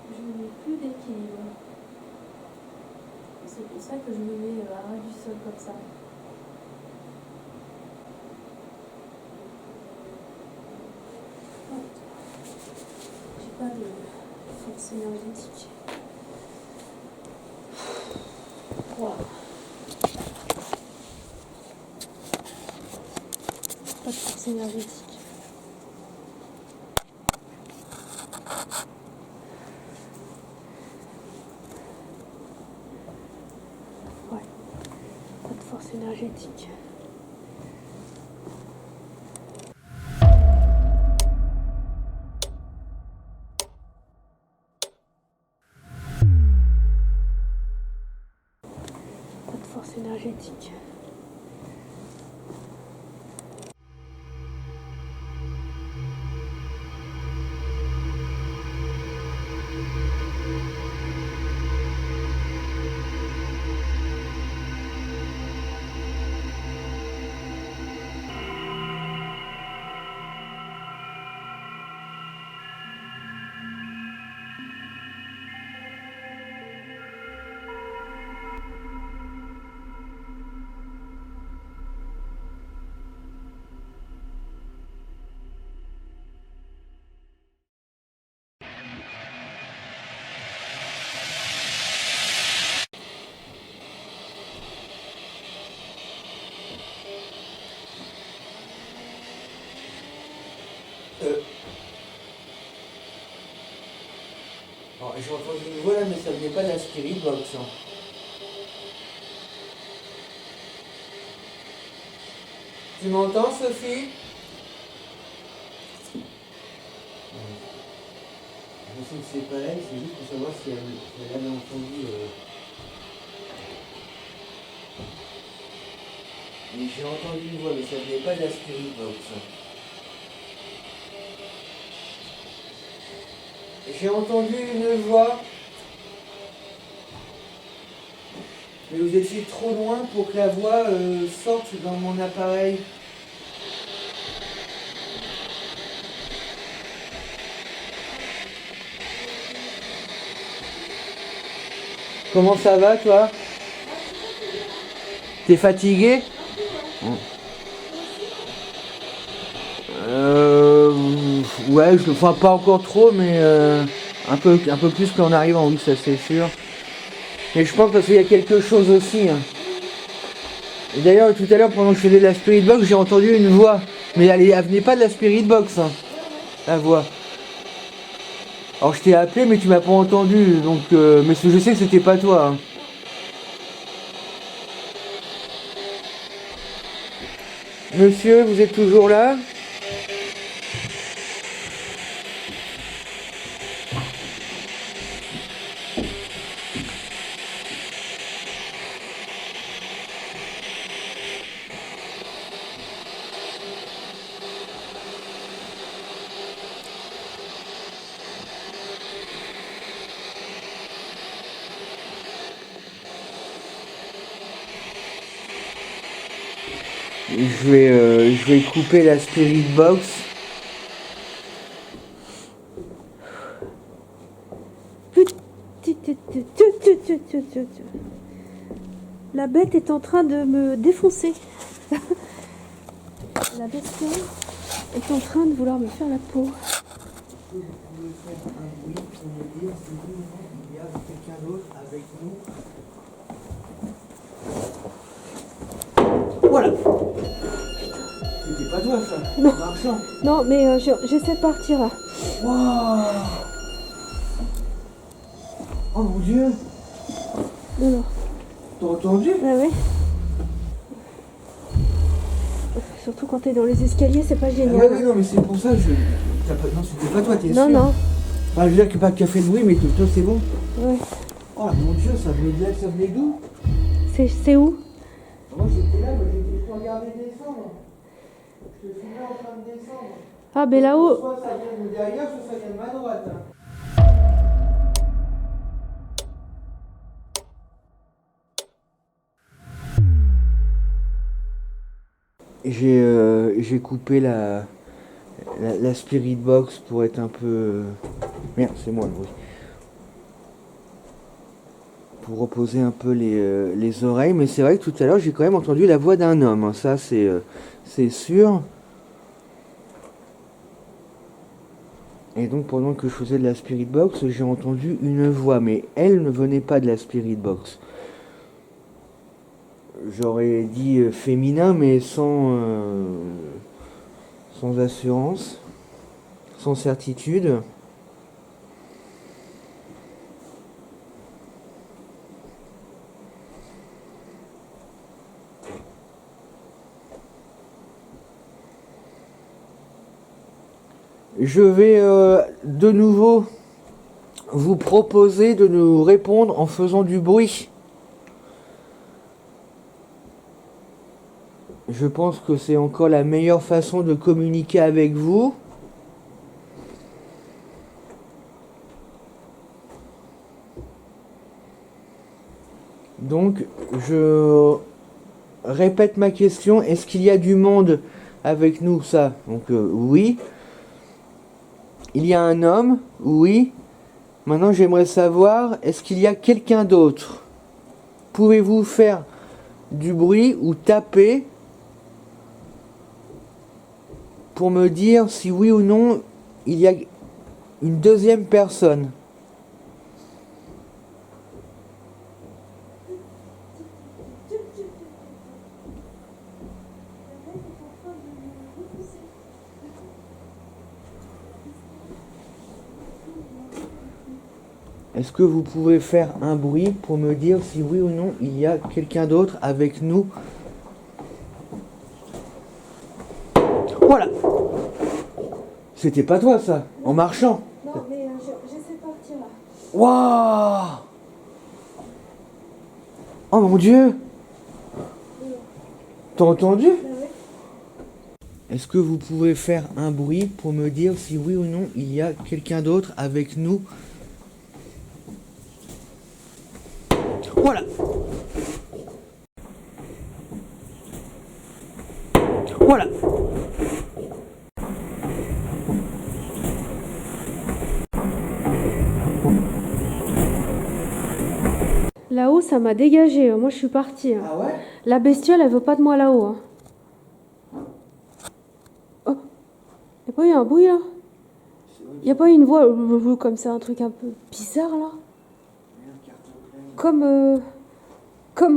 Je n'ai plus d'équilibre. C'est pour ça que je me mets à ras du sol comme ça. J'ai pas de force énergétique. Wow. Pas de force énergétique. Ouais, pas de force énergétique. Pas de force énergétique. Bon, j'ai entendu une voix là, mais ça venait pas de la Spirit Box. Hein. Tu m'entends, Sophie? Je sais que c'est pas elle, c'est juste pour savoir si elle avait entendu. Mais j'ai entendu une voix, mais ça venait pas de la Spirit Box. J'ai entendu une voix. Mais vous étiez trop loin pour que la voix sorte dans mon appareil. Comment ça va, toi? T'es fatigué? Ouais, enfin pas encore trop, mais un peu plus qu'en arrivant, oui, ça c'est sûr. Mais je pense parce qu'il y a quelque chose aussi. Hein. Et d'ailleurs, tout à l'heure, pendant que je faisais de la Spirit Box, j'ai entendu une voix. Mais elle venait pas de la Spirit Box, hein, la voix. Alors je t'ai appelé, mais tu m'as pas entendu, donc mais je sais que c'était pas toi. Hein. Monsieur, vous êtes toujours là? Je vais couper la Spirit Box. La bête est en train de me défoncer. La bestiole est en train de vouloir me faire la peau. Vous pouvez faire un bruit pour me dire si il y a quelqu'un d'autre avec nous. Voilà. C'était pas toi ça. Non. Marchand. Non, mais j'essaie de partir là. Waouh. Oh mon Dieu. Non. T'as entendu? Ah ouais. Surtout quand t'es dans les escaliers, c'est pas génial. Ouais, non, mais c'est pour ça que non, c'était pas toi, t'es sûr? Non. Enfin, je veux dire que pas qu'à fait le bruit, mais tout toi c'est bon. Ouais. Oh mon Dieu, ça venait d'où? C'est où? Moi j'étais là, mais je te regardais descendre. Je te filmais en train de descendre. Ah, ben là-haut. Soit ça vient de derrière, soit ça vient de ma droite. Hein. J'ai coupé la Spirit Box pour être un peu... Merde, c'est moi le bruit. Pour reposer un peu les oreilles, mais c'est vrai que tout à l'heure j'ai quand même entendu la voix d'un homme, hein. Ça c'est sûr. Et donc pendant que je faisais de la Spirit Box, j'ai entendu une voix, mais elle ne venait pas de la Spirit Box. J'aurais dit féminin, mais sans assurance, sans certitude. Je vais de nouveau vous proposer de nous répondre en faisant du bruit. Je pense que c'est encore la meilleure façon de communiquer avec vous. Donc, je répète ma question. Est-ce qu'il y a du monde avec nous? Ça, donc oui. Il y a un homme? Oui. Maintenant, j'aimerais savoir, est-ce qu'il y a quelqu'un d'autre? Pouvez-vous faire du bruit ou taper pour me dire si oui ou non il y a une deuxième personne? Est-ce que vous pouvez faire un bruit pour me dire si oui ou non il y a quelqu'un d'autre avec nous? C'était pas toi ça, en marchant. Non, mais j'essaie de partir là. Waouh! Oh mon Dieu! T'as entendu? Est-ce que vous pouvez faire un bruit pour me dire si oui ou non il y a quelqu'un d'autre avec nous? Voilà! Voilà! Là-haut, ça m'a dégagé. Moi, je suis partie. Ah ouais? La bestiole, elle veut pas de moi là-haut. Hein. Oh, y a pas eu un bruit là? Y a pas eu une voix comme ça, un truc un peu bizarre là? Comme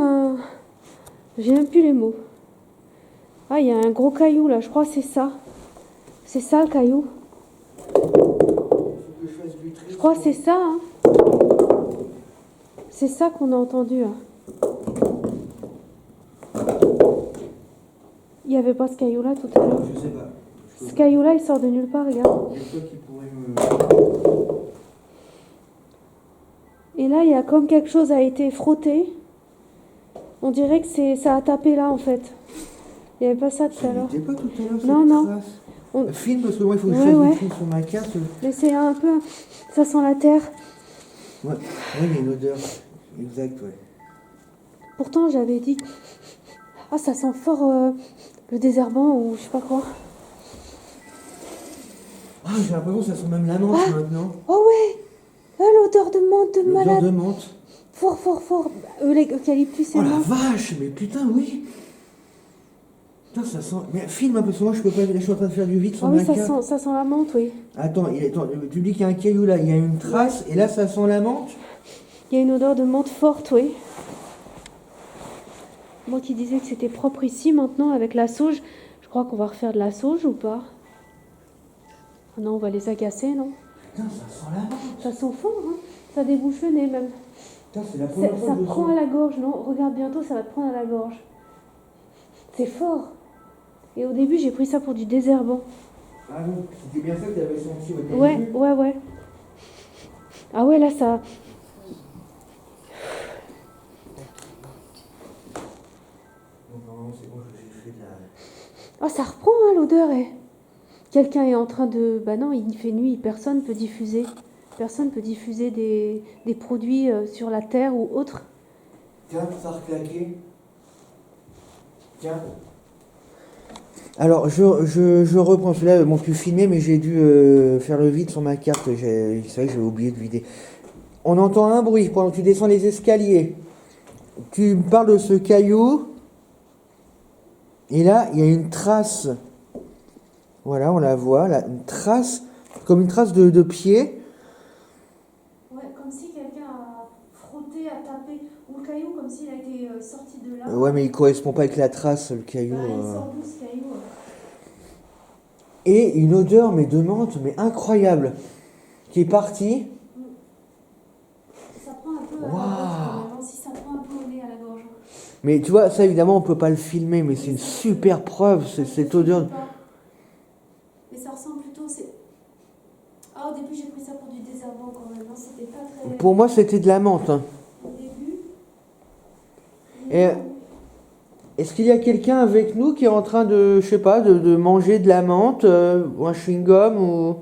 un... J'ai même plus les mots. Ah, il y a un gros caillou là, je crois que c'est ça. C'est ça le caillou. Je crois que c'est ça. Hein. C'est ça qu'on a entendu. Hein. Il n'y avait pas ce caillou là tout à l'heure. Je sais pas. Ce caillou là il sort de nulle part, regarde. Il y a toi qui pourrais me... Et là il y a comme quelque chose a été frotté. On dirait que ça a tapé là en fait. Il n'y avait pas ça tout à l'heure. C'était pas tout à l'heure cette Non, non. trace. Filme parce que moi il faut que je Ouais, fasse ouais. des trucs sur ma carte. Mais c'est un peu... Ça sent la terre. Ouais, il y a une odeur. Exact, ouais. Pourtant j'avais dit... Ah ça sent fort le désherbant ou je sais pas quoi. Ah, j'ai l'impression que ça sent même la menthe maintenant. Oh ouais. Ah, l'odeur de menthe de L'odeur malade. de menthe. Fort, fort, fort. L'eucalyptus et Oh la menthe. vache, mais putain, oui. Putain, ça sent... Mais filme un peu, parce que moi je peux pas... Je suis en train de faire du vide sur Ah ma oui, carte. ça sent la menthe, oui. Attends, tu dis qu'il y a un caillou là, il y a une trace, et là ça sent la menthe. Il y a une odeur de menthe forte, oui. Moi qui disais que c'était propre ici, maintenant, avec la sauge, je crois qu'on va refaire de la sauge ou pas? Ah non, on va les agacer, non? Putain, ça sent la menthe. Ça sent fort, hein? Ça débouche le nez, même. Putain, c'est la première fois Ça que je prend sens. à la gorge, non? Regarde, bientôt, ça va te prendre à la gorge. C'est fort. Et au début, j'ai pris ça pour du désherbant. Ah bon, c'était bien ça que tu avais senti au début. Ouais. Ah ouais, là, ça... Non, c'est bon, j'ai fait de la... Ah, ça reprend, hein, l'odeur, Quelqu'un est en train de... Bah non, il fait nuit, personne peut diffuser. Personne peut diffuser des produits sur la terre ou autre. Tiens, ça a reclaqué. Tiens. Alors, je reprends celui-là, bon, tu filmais, mais j'ai dû faire le vide sur ma carte. C'est vrai que j'avais oublié de vider. On entend un bruit pendant que tu descends les escaliers. Tu me parles de ce caillou. Et là, il y a une trace. Voilà, on la voit, là, une trace, comme une trace de pied. Ouais, comme si quelqu'un a frotté, a tapé. Ou le caillou, comme s'il a été sorti de là. Ouais, mais il correspond pas avec la trace, le caillou. Il sort d'où, ce caillou Et une odeur, mais de menthe, mais incroyable, qui est partie. Ça prend un peu à la gorge, quand même. Si ça prend un peu au nez à la gorge. Mais tu vois, ça évidemment, on peut pas le filmer, mais c'est une super preuve, cette odeur. Mais ça ressemble plutôt... Ah, au début, j'ai pris ça pour du désherbant quand même. C'était pas très... Pour moi, c'était de la menthe. Hein. Au début... Et est-ce qu'il y a quelqu'un avec nous qui est en train de, je sais pas, de manger de la menthe, ou un chewing-gum, ou...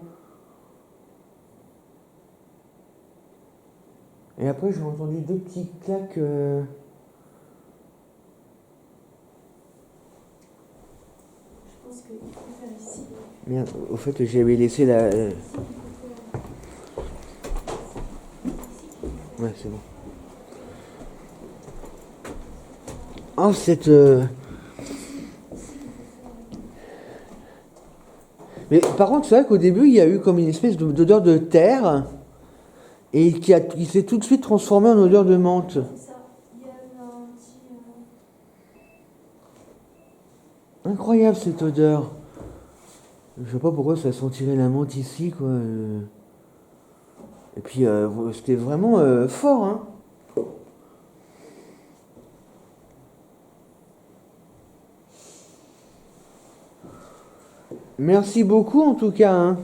Et après, j'ai entendu deux petits claques... Je pense qu'il faut faire ici. Merde, au fait, j'avais laissé la... Ouais, c'est bon. Oh, cette... Mais par contre, c'est vrai qu'au début, il y a eu comme une espèce d'odeur de terre, et qui s'est tout de suite transformé en odeur de menthe. Ça, il y a un petit... Incroyable, cette odeur. Je sais pas pourquoi ça sentirait la menthe ici, quoi. Et puis, c'était vraiment fort, hein. Merci beaucoup, en tout cas, hein.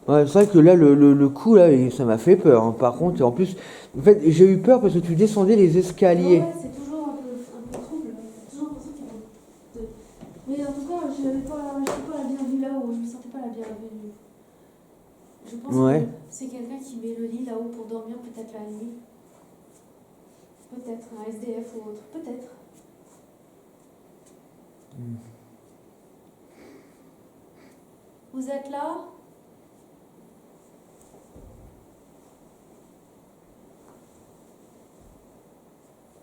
Ouais, c'est vrai que là, le coup, là, ça m'a fait peur, hein. Par contre, en plus, en fait, j'ai eu peur parce que tu descendais les escaliers. Ouais, c'est toujours un peu trouble. Toujours l'impression qu'ils vont Mais en tout cas, je n'étais pas la bienvenue là-haut. Je me sentais pas la bienvenue. Je pense que c'est quelqu'un qui met le lit là-haut pour dormir peut-être la nuit. Peut-être un SDF ou autre. Peut-être. Vous êtes là?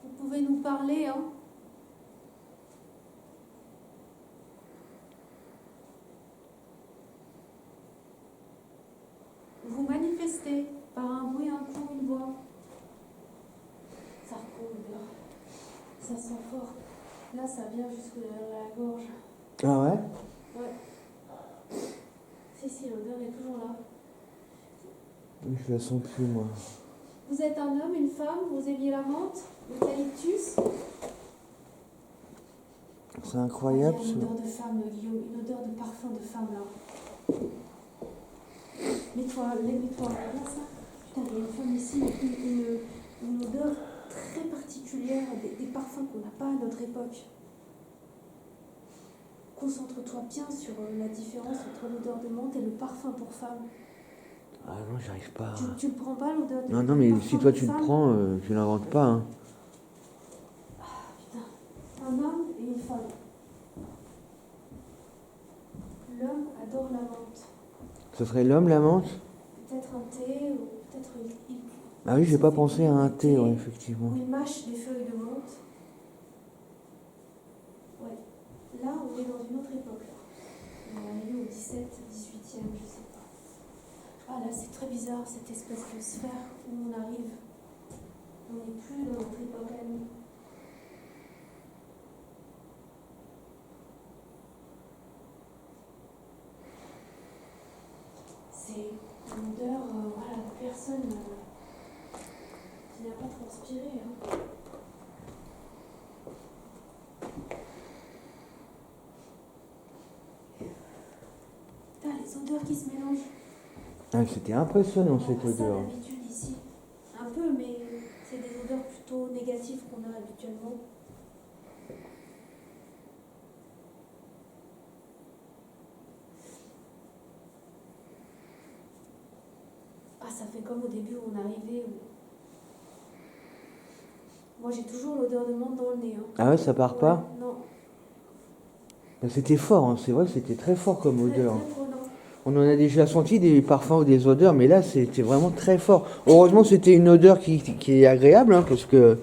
Vous pouvez nous parler, hein? Vous manifestez par un bruit, un coup, une voix. Ça recoule l'odeur. Ça sent fort. Là, ça vient jusque derrière la gorge. Ah ouais? Ouais. Si, l'odeur est toujours là. Je la sens plus, moi. Vous êtes un homme, une femme, vous aimiez la menthe, l'eucalyptus. C'est incroyable. Il y a une odeur de femme, Guillaume, une odeur de parfum de femme là. Mets-toi, regarde ça. Putain, il y a une femme ici, une odeur très particulière, des parfums qu'on n'a pas à notre époque. Concentre-toi bien sur la différence entre l'odeur de menthe et le parfum pour femme. Ah non, j'arrive pas. Tu le prends pas l'odeur de Non, mais si toi tu le prends, tu l'inventes pas. Hein. Ah putain, un homme et une femme. L'homme adore la menthe. Ce serait l'homme, la menthe? Peut-être un thé ou peut-être une... Ah oui, j'ai pas pensé à un thé, ouais, effectivement. Ou il mâche des feuilles de menthe. Ouais. Là, on est dans une autre époque. Là. On est arrivé au 17, 18e, je sais pas. Ah là, c'est très bizarre, cette espèce de sphère où on arrive. On n'est plus dans notre époque à nous. C'est une odeur voilà, de personne qui n'a pas transpiré. Hein. Putain, les odeurs qui se mélangent. Ah, c'était impressionnant cette odeur. On a l'habitude ici. Un peu, mais c'est des odeurs plutôt négatives qu'on a habituellement. Ah, ça fait comme au début où on arrivait. Moi, j'ai toujours l'odeur de menthe dans le nez. Hein. Ah ouais, ça part pas? Non. C'était fort, hein. C'est vrai que c'était très fort comme odeur. Très prenant. On en a déjà senti des parfums ou des odeurs, mais là c'était vraiment très fort. Heureusement c'était une odeur qui est agréable, hein, parce que...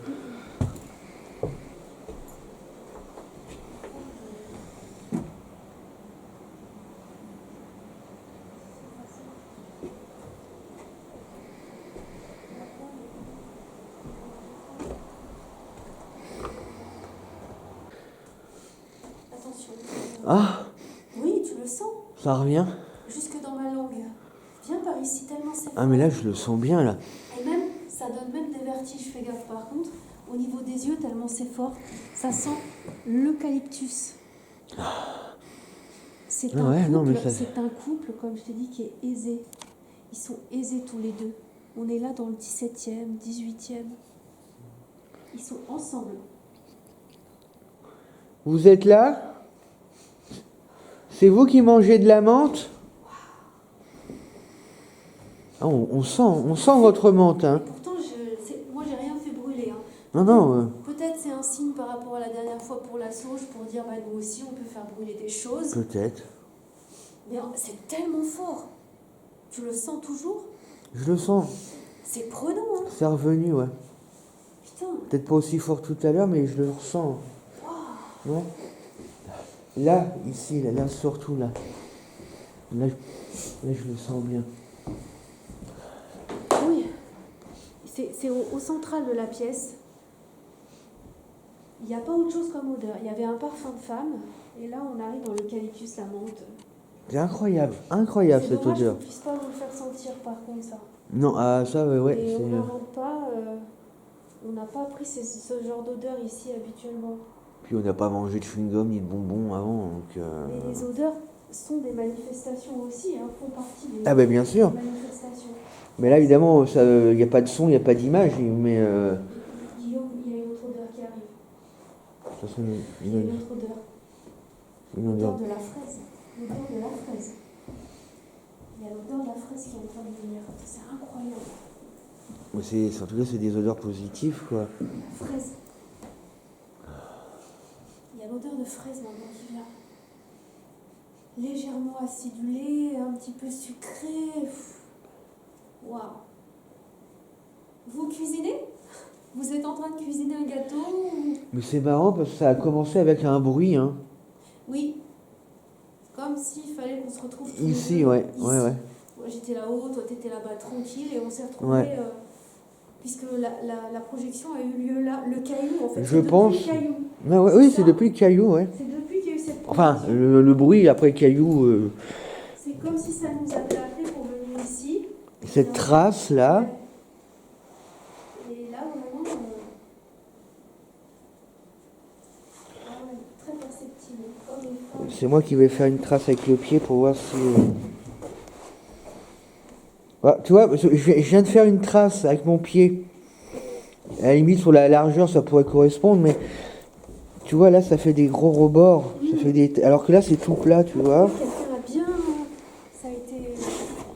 Attention. Ah! Oui, tu le sens? Ça revient? Jusque dans ma langue. Viens par ici, tellement c'est fort. Ah mais là je le sens bien là. Et même, ça donne même des vertiges, fais gaffe par contre. Au niveau des yeux, tellement c'est fort, ça sent l'eucalyptus. C'est un couple, comme je t'ai dit, qui est aisé. Ils sont aisés tous les deux. On est là dans le 17e, 18e. Ils sont ensemble. Vous êtes là? C'est vous qui mangez de la menthe? Ah, on sent votre menthe. Hein. Pourtant, moi, j'ai rien fait brûler. Non, Hein. non. Peut-être c'est un signe par rapport à la dernière fois pour la sauge, pour dire, bah, nous aussi, on peut faire brûler des choses. Peut-être. Mais c'est tellement fort. Tu le sens toujours? Je le sens. C'est prenant, hein. C'est revenu, ouais. Putain. Peut-être pas aussi fort tout à l'heure, mais je le ressens. Wow. Ouais. Là, ici, là, surtout là. Là, je le sens bien. Oui. C'est au central de la pièce. Il n'y a pas autre chose comme odeur. Il y avait un parfum de femme, et là, on arrive dans l'eucalyptus, la menthe. C'est incroyable cette odeur. C'est dommage qu'on ne puisse pas vous le faire sentir, par contre, ça. Non, ah, ça, ouais. Et on n'invente pas... on n'a pas pris ce genre d'odeur ici, habituellement. Puis on n'a pas mangé de chewing-gum ni de bonbons avant, donc... Mais les odeurs sont des manifestations aussi, hein, font partie des bien sûr. manifestations. Mais là, évidemment, il n'y a pas de son, il n'y a pas d'image, mais... Guillaume, il y a une autre odeur qui arrive. De toute façon, Il y a une autre odeur. L'odeur de la fraise. L'odeur de la fraise. Il y a l'odeur de la fraise qui est en train de venir. C'est incroyable. En tout cas, c'est des odeurs positives, quoi. La fraise. Il y a l'odeur de fraise maintenant qui vient. Légèrement acidulée, un petit peu sucrée. Waouh. Vous cuisinez? Vous êtes en train de cuisiner un gâteau ou... Mais c'est marrant parce que ça a commencé avec un bruit, hein. Oui. Comme s'il fallait qu'on se retrouve tous Ici, les deux. ouais. Ici. Ouais. Moi j'étais là-haut, toi t'étais là-bas tranquille et on s'est retrouvés... Ouais. Puisque la projection a eu lieu là, le caillou en fait. Je pense. Le caillou. Ah ouais, oui, c'est depuis le caillou, ouais. C'est depuis qu'il y a eu cette projection. Enfin, le bruit après caillou. C'est comme si ça nous avait appelé pour venir ici. Cette trace là. Et là vraiment, très perceptible. C'est moi qui vais faire une trace avec le pied pour voir si. Ah, tu vois, je viens de faire une trace avec mon pied. À la limite, sur la largeur, ça pourrait correspondre, mais tu vois, là, ça fait des gros rebords. Ça fait des... Alors que là, c'est tout plat, tu vois. Quelqu'un a bien. Ça a été.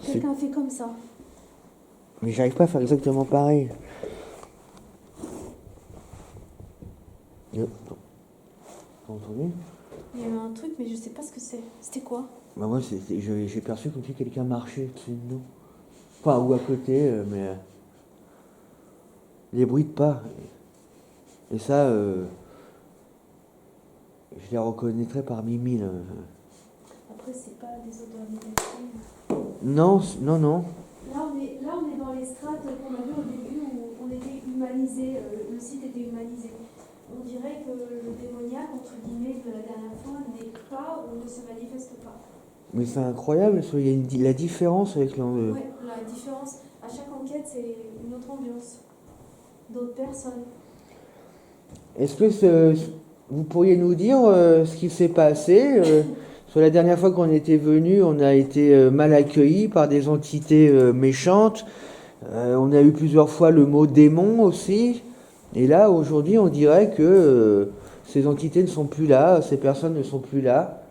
Quelqu'un a fait comme ça. Mais j'arrive pas à faire exactement pareil. T'as entendu? Il y a eu un truc, mais je sais pas ce que c'est. C'était quoi? Bah, moi, j'ai perçu comme si quelqu'un marchait dessus de nous. Enfin, ou à côté, mais. Les bruits de pas. Et ça, je les reconnaîtrais parmi mille. Après, c'est pas des odeurs négatives. Non. Là, on est dans les strates qu'on a vu au début où on était humanisé, le site était humanisé. On dirait que le démoniaque, entre guillemets, de la dernière fois n'est pas ou ne se manifeste pas. Mais c'est incroyable, il y a la différence avec le... Oui, la différence. À chaque enquête, c'est une autre ambiance. D'autres personnes. Est-ce que vous pourriez nous dire ce qui s'est passé sur la dernière fois qu'on était venu, on a été mal accueillis par des entités méchantes. On a eu plusieurs fois le mot démon aussi. Et là, aujourd'hui, on dirait que ces entités ne sont plus là, ces personnes ne sont plus là.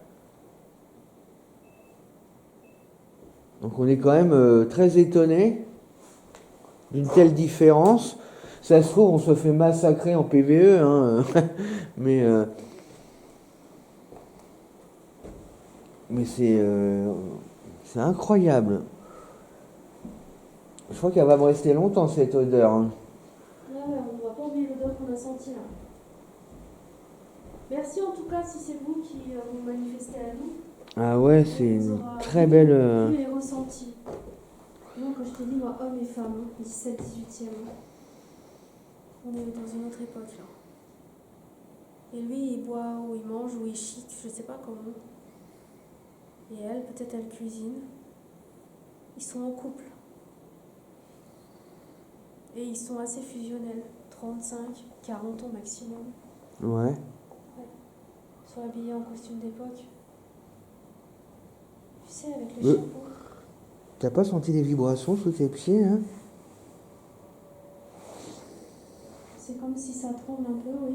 Donc on est quand même très étonné d'une telle différence. Ça se trouve, on se fait massacrer en PVE, hein, mais c'est incroyable. Je crois qu'elle va me rester longtemps, cette odeur. Hein. Ouais, on ne va pas oublier l'odeur qu'on a sentie là. Merci en tout cas si c'est vous qui vous manifestez à nous. Ah ouais, c'est une très belle... Vu et ressenti. Donc, quand je t'ai dit, moi, hommes et femmes, 17, 18e. On est dans une autre époque là. Et lui, il boit ou il mange ou il chic, je sais pas comment. Et elle, peut-être elle cuisine. Ils sont en couple. Et ils sont assez fusionnels. 35, 40 ans maximum. Ouais. Ils sont habillés en costume d'époque. Tu sais, avec le chapeau. T'as pas senti des vibrations sous tes pieds, hein? C'est comme si ça tremble un peu, oui.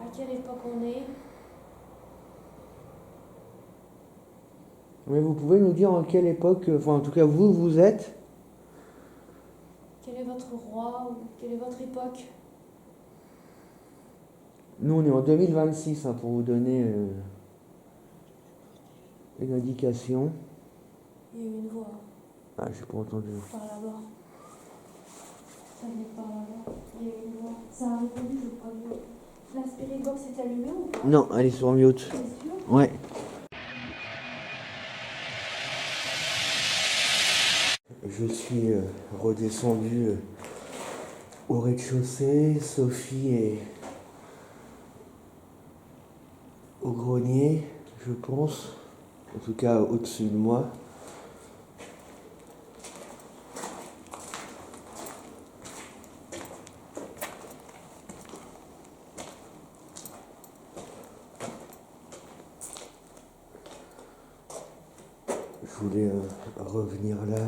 À quelle époque on est? Mais vous pouvez nous dire en quelle époque, enfin en tout cas vous êtes? Quel est votre roi ou quelle est votre époque? Nous on est en 2026, hein, pour vous donner une indication. Il y a eu une voix. Ah, j'ai pas entendu. Par là-bas. Ça venait par là-bas. Il y a eu une voix. Ça a répondu, je crois bien. La spirit box est allumée ou pas? Non, elle est sur mute. T'es sûr? Ouais. Je suis redescendu au rez-de-chaussée. Sophie est au grenier, je pense. En tout cas, au-dessus de moi. voulais revenir là.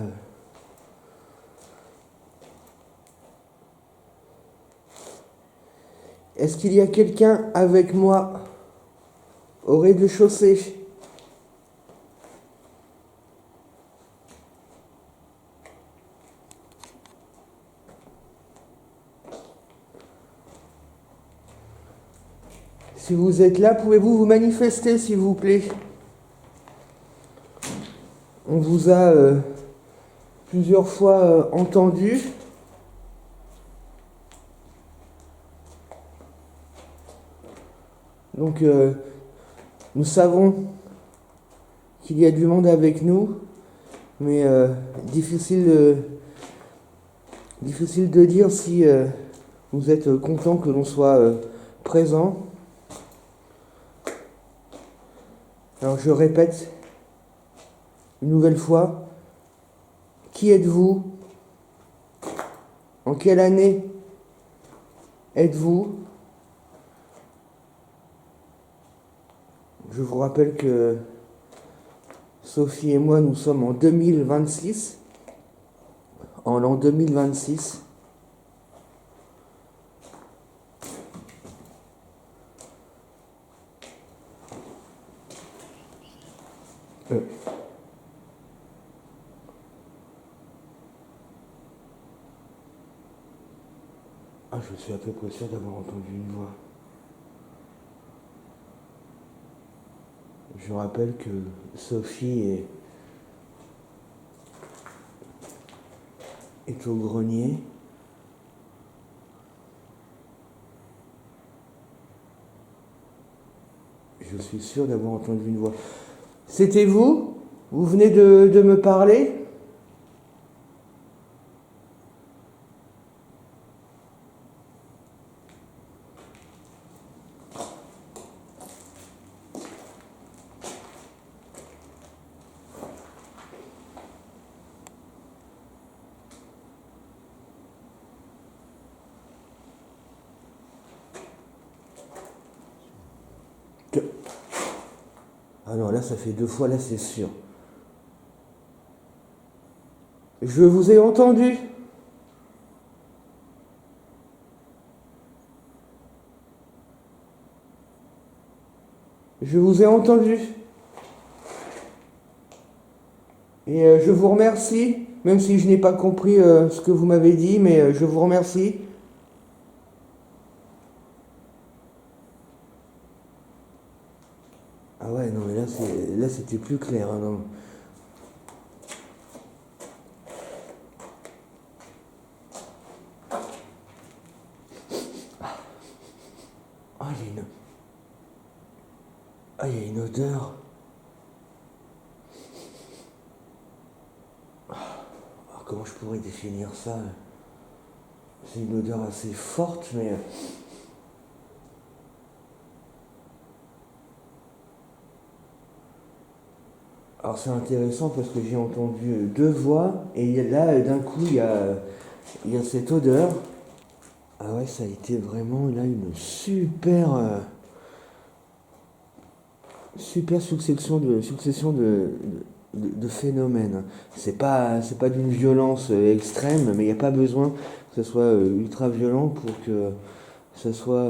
Est-ce qu'il y a quelqu'un avec moi au rez-de-chaussée? Si vous êtes là, pouvez-vous vous manifester, s'il vous plaît? On vous a plusieurs fois entendu. Donc, nous savons qu'il y a du monde avec nous, mais difficile de dire si vous êtes content que l'on soit présent. Alors, je répète une nouvelle fois, qui êtes-vous? En quelle année êtes-vous? Je vous rappelle que Sophie et moi, nous sommes en 2026, en l'an 2026. Je suis à peu près sûr d'avoir entendu une voix. Je rappelle que Sophie est au grenier. Je suis sûr d'avoir entendu une voix. C'était vous? Vous venez de me parler? Ah non, là ça fait 2 fois, là c'est sûr. Je vous ai entendu. Je vous ai entendu. Et je vous remercie, même si je n'ai pas compris ce que vous m'avez dit, mais je vous remercie. Ah ouais, non, mais là c'était plus clair. Hein, non. Ah, il y a une odeur. Alors, comment je pourrais définir ça? C'est une odeur assez forte, mais... Alors c'est intéressant parce que j'ai entendu 2 voix, et là, d'un coup, il y a cette odeur. Ah ouais, ça a été vraiment là une super succession de phénomènes. C'est pas d'une violence extrême, mais il n'y a pas besoin que ce soit ultra violent pour que ce soit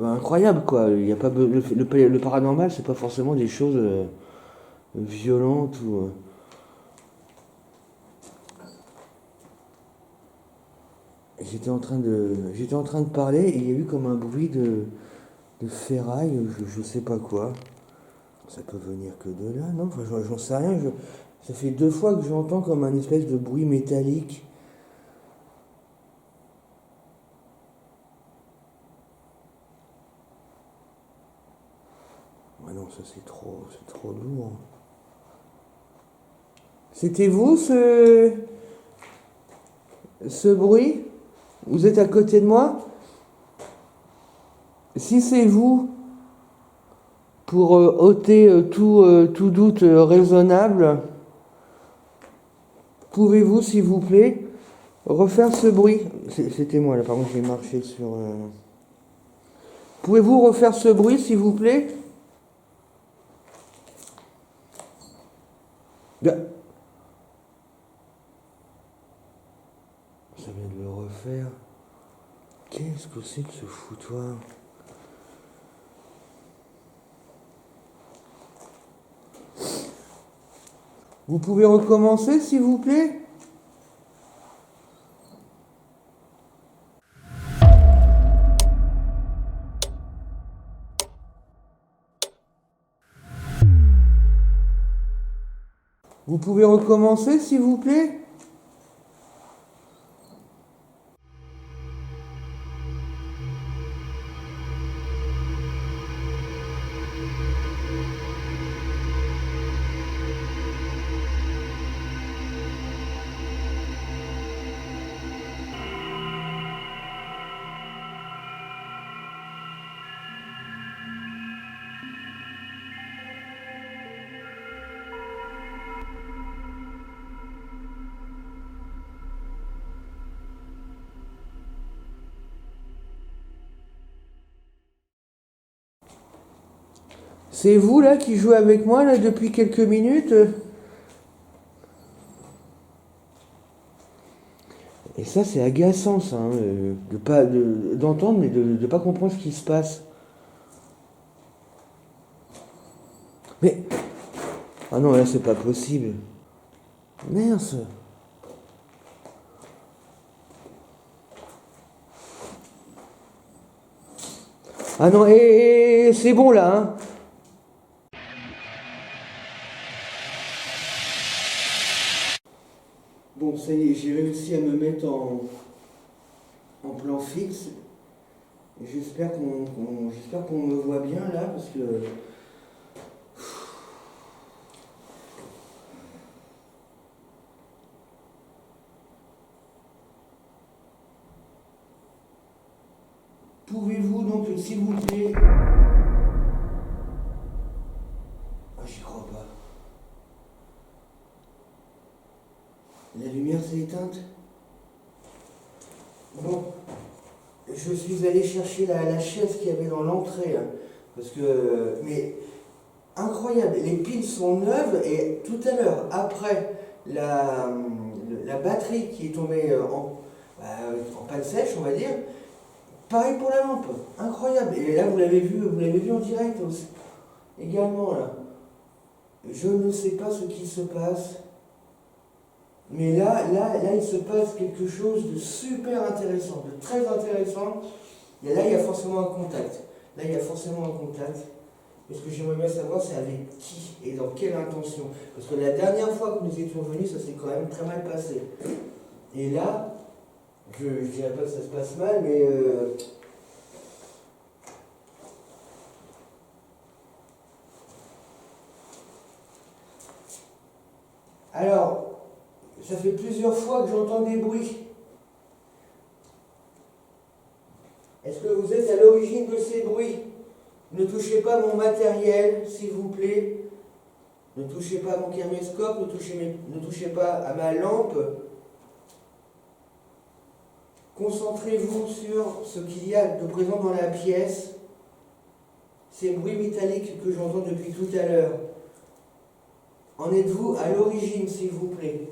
incroyable, quoi. Il y a pas le paranormal, c'est pas forcément des choses violentes ou J'étais en train de parler et il y a eu comme un bruit de ferraille, je sais pas quoi. Ça peut venir que de là, non? Enfin, j'en sais rien. Ça fait 2 fois que j'entends comme un espèce de bruit métallique. Ah non, ça c'est trop lourd. C'était vous ce bruit? Vous êtes à côté de moi? Si c'est vous, pour ôter tout doute raisonnable, pouvez-vous, s'il vous plaît, refaire ce bruit? C'était moi, là, par contre, j'ai marché sur... Pouvez-vous refaire ce bruit, s'il vous plaît? Ça vient de le refaire. Qu'est-ce que c'est que ce foutoir? Vous pouvez recommencer, s'il vous plaît? Vous pouvez recommencer, s'il vous plaît? C'est vous là qui jouez avec moi là depuis quelques minutes? Et ça c'est agaçant ça, hein, d'entendre mais de ne pas comprendre ce qui se passe. Mais... Ah non là c'est pas possible. Merde. Ah non, c'est bon là, hein. Bon, ça y est, j'ai réussi à me mettre en plan fixe. J'espère qu'on me voit bien là, parce que... Pouvez-vous donc, s'il vous plaît... Ah, j'y crois pas. La lumière s'est éteinte. Bon, je suis allé chercher la chaise qu'il y avait dans l'entrée, hein, parce que... Mais incroyable, les piles sont neuves et tout à l'heure, après la batterie qui est tombée en panne sèche, on va dire, pareil pour la lampe, incroyable. Et là, vous l'avez vu en direct aussi, également là. Je ne sais pas ce qui se passe. Mais là, il se passe quelque chose de super intéressant, de très intéressant. Et là, il y a forcément un contact. Et ce que j'aimerais bien savoir, c'est avec qui et dans quelle intention. Parce que la dernière fois que nous étions venus, ça s'est quand même très mal passé. Et là, je ne dirais pas que ça se passe mal, mais... Alors... Ça fait plusieurs fois que j'entends des bruits. Est-ce que vous êtes à l'origine de ces bruits? Ne touchez pas mon matériel, s'il vous plaît. Ne touchez pas à mon caméscope, ne touchez pas à ma lampe. Concentrez-vous sur ce qu'il y a de présent dans la pièce. Ces bruits métalliques que j'entends depuis tout à l'heure. En êtes-vous à l'origine, s'il vous plaît?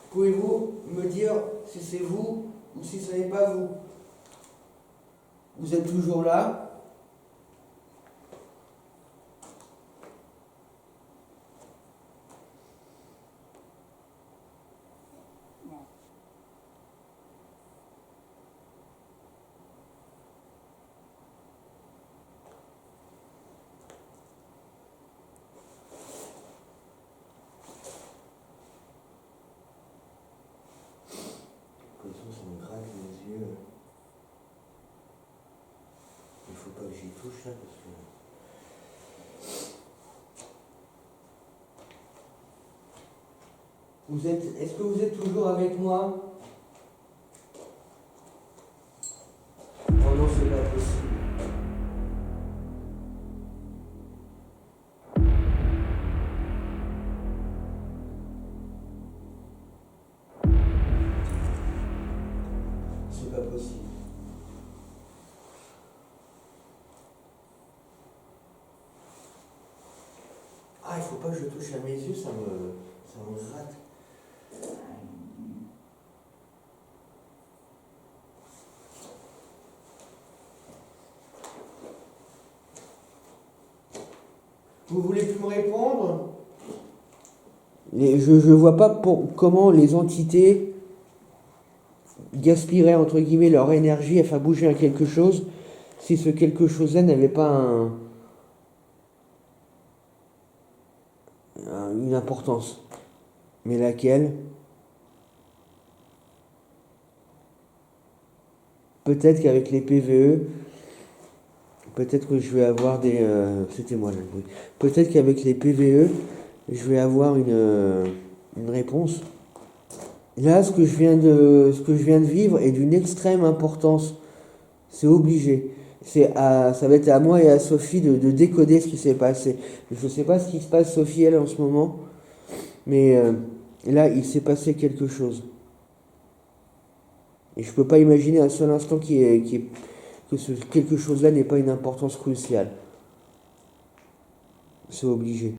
Pouvez-vous me dire si c'est vous ou si ce n'est pas vous? Vous êtes toujours là? Ça me gratte les yeux. Il faut pas que j'y touche là parce que... Est-ce que vous êtes toujours avec moi? Oh non, c'est pas possible. C'est pas possible. fois que je touche à mes yeux, ça me gratte. Vous voulez plus me répondre? Je ne vois pas comment les entités gaspilleraient entre guillemets leur énergie à faire bouger quelque chose si ce quelque chose-là n'avait pas une importance. Mais laquelle? Peut-être qu'avec les PVE, peut-être que je vais avoir des... C'était moi là, oui. Peut-être qu'avec les PVE, je vais avoir une réponse. Là, ce que je viens de vivre est d'une extrême importance. C'est obligé. Ça va être à moi et à Sophie de décoder ce qui s'est passé. Je ne sais pas ce qui se passe, Sophie, elle, en ce moment. Mais là, il s'est passé quelque chose. Et je ne peux pas imaginer un seul instant que ce quelque chose-là n'ait pas une importance cruciale. C'est obligé.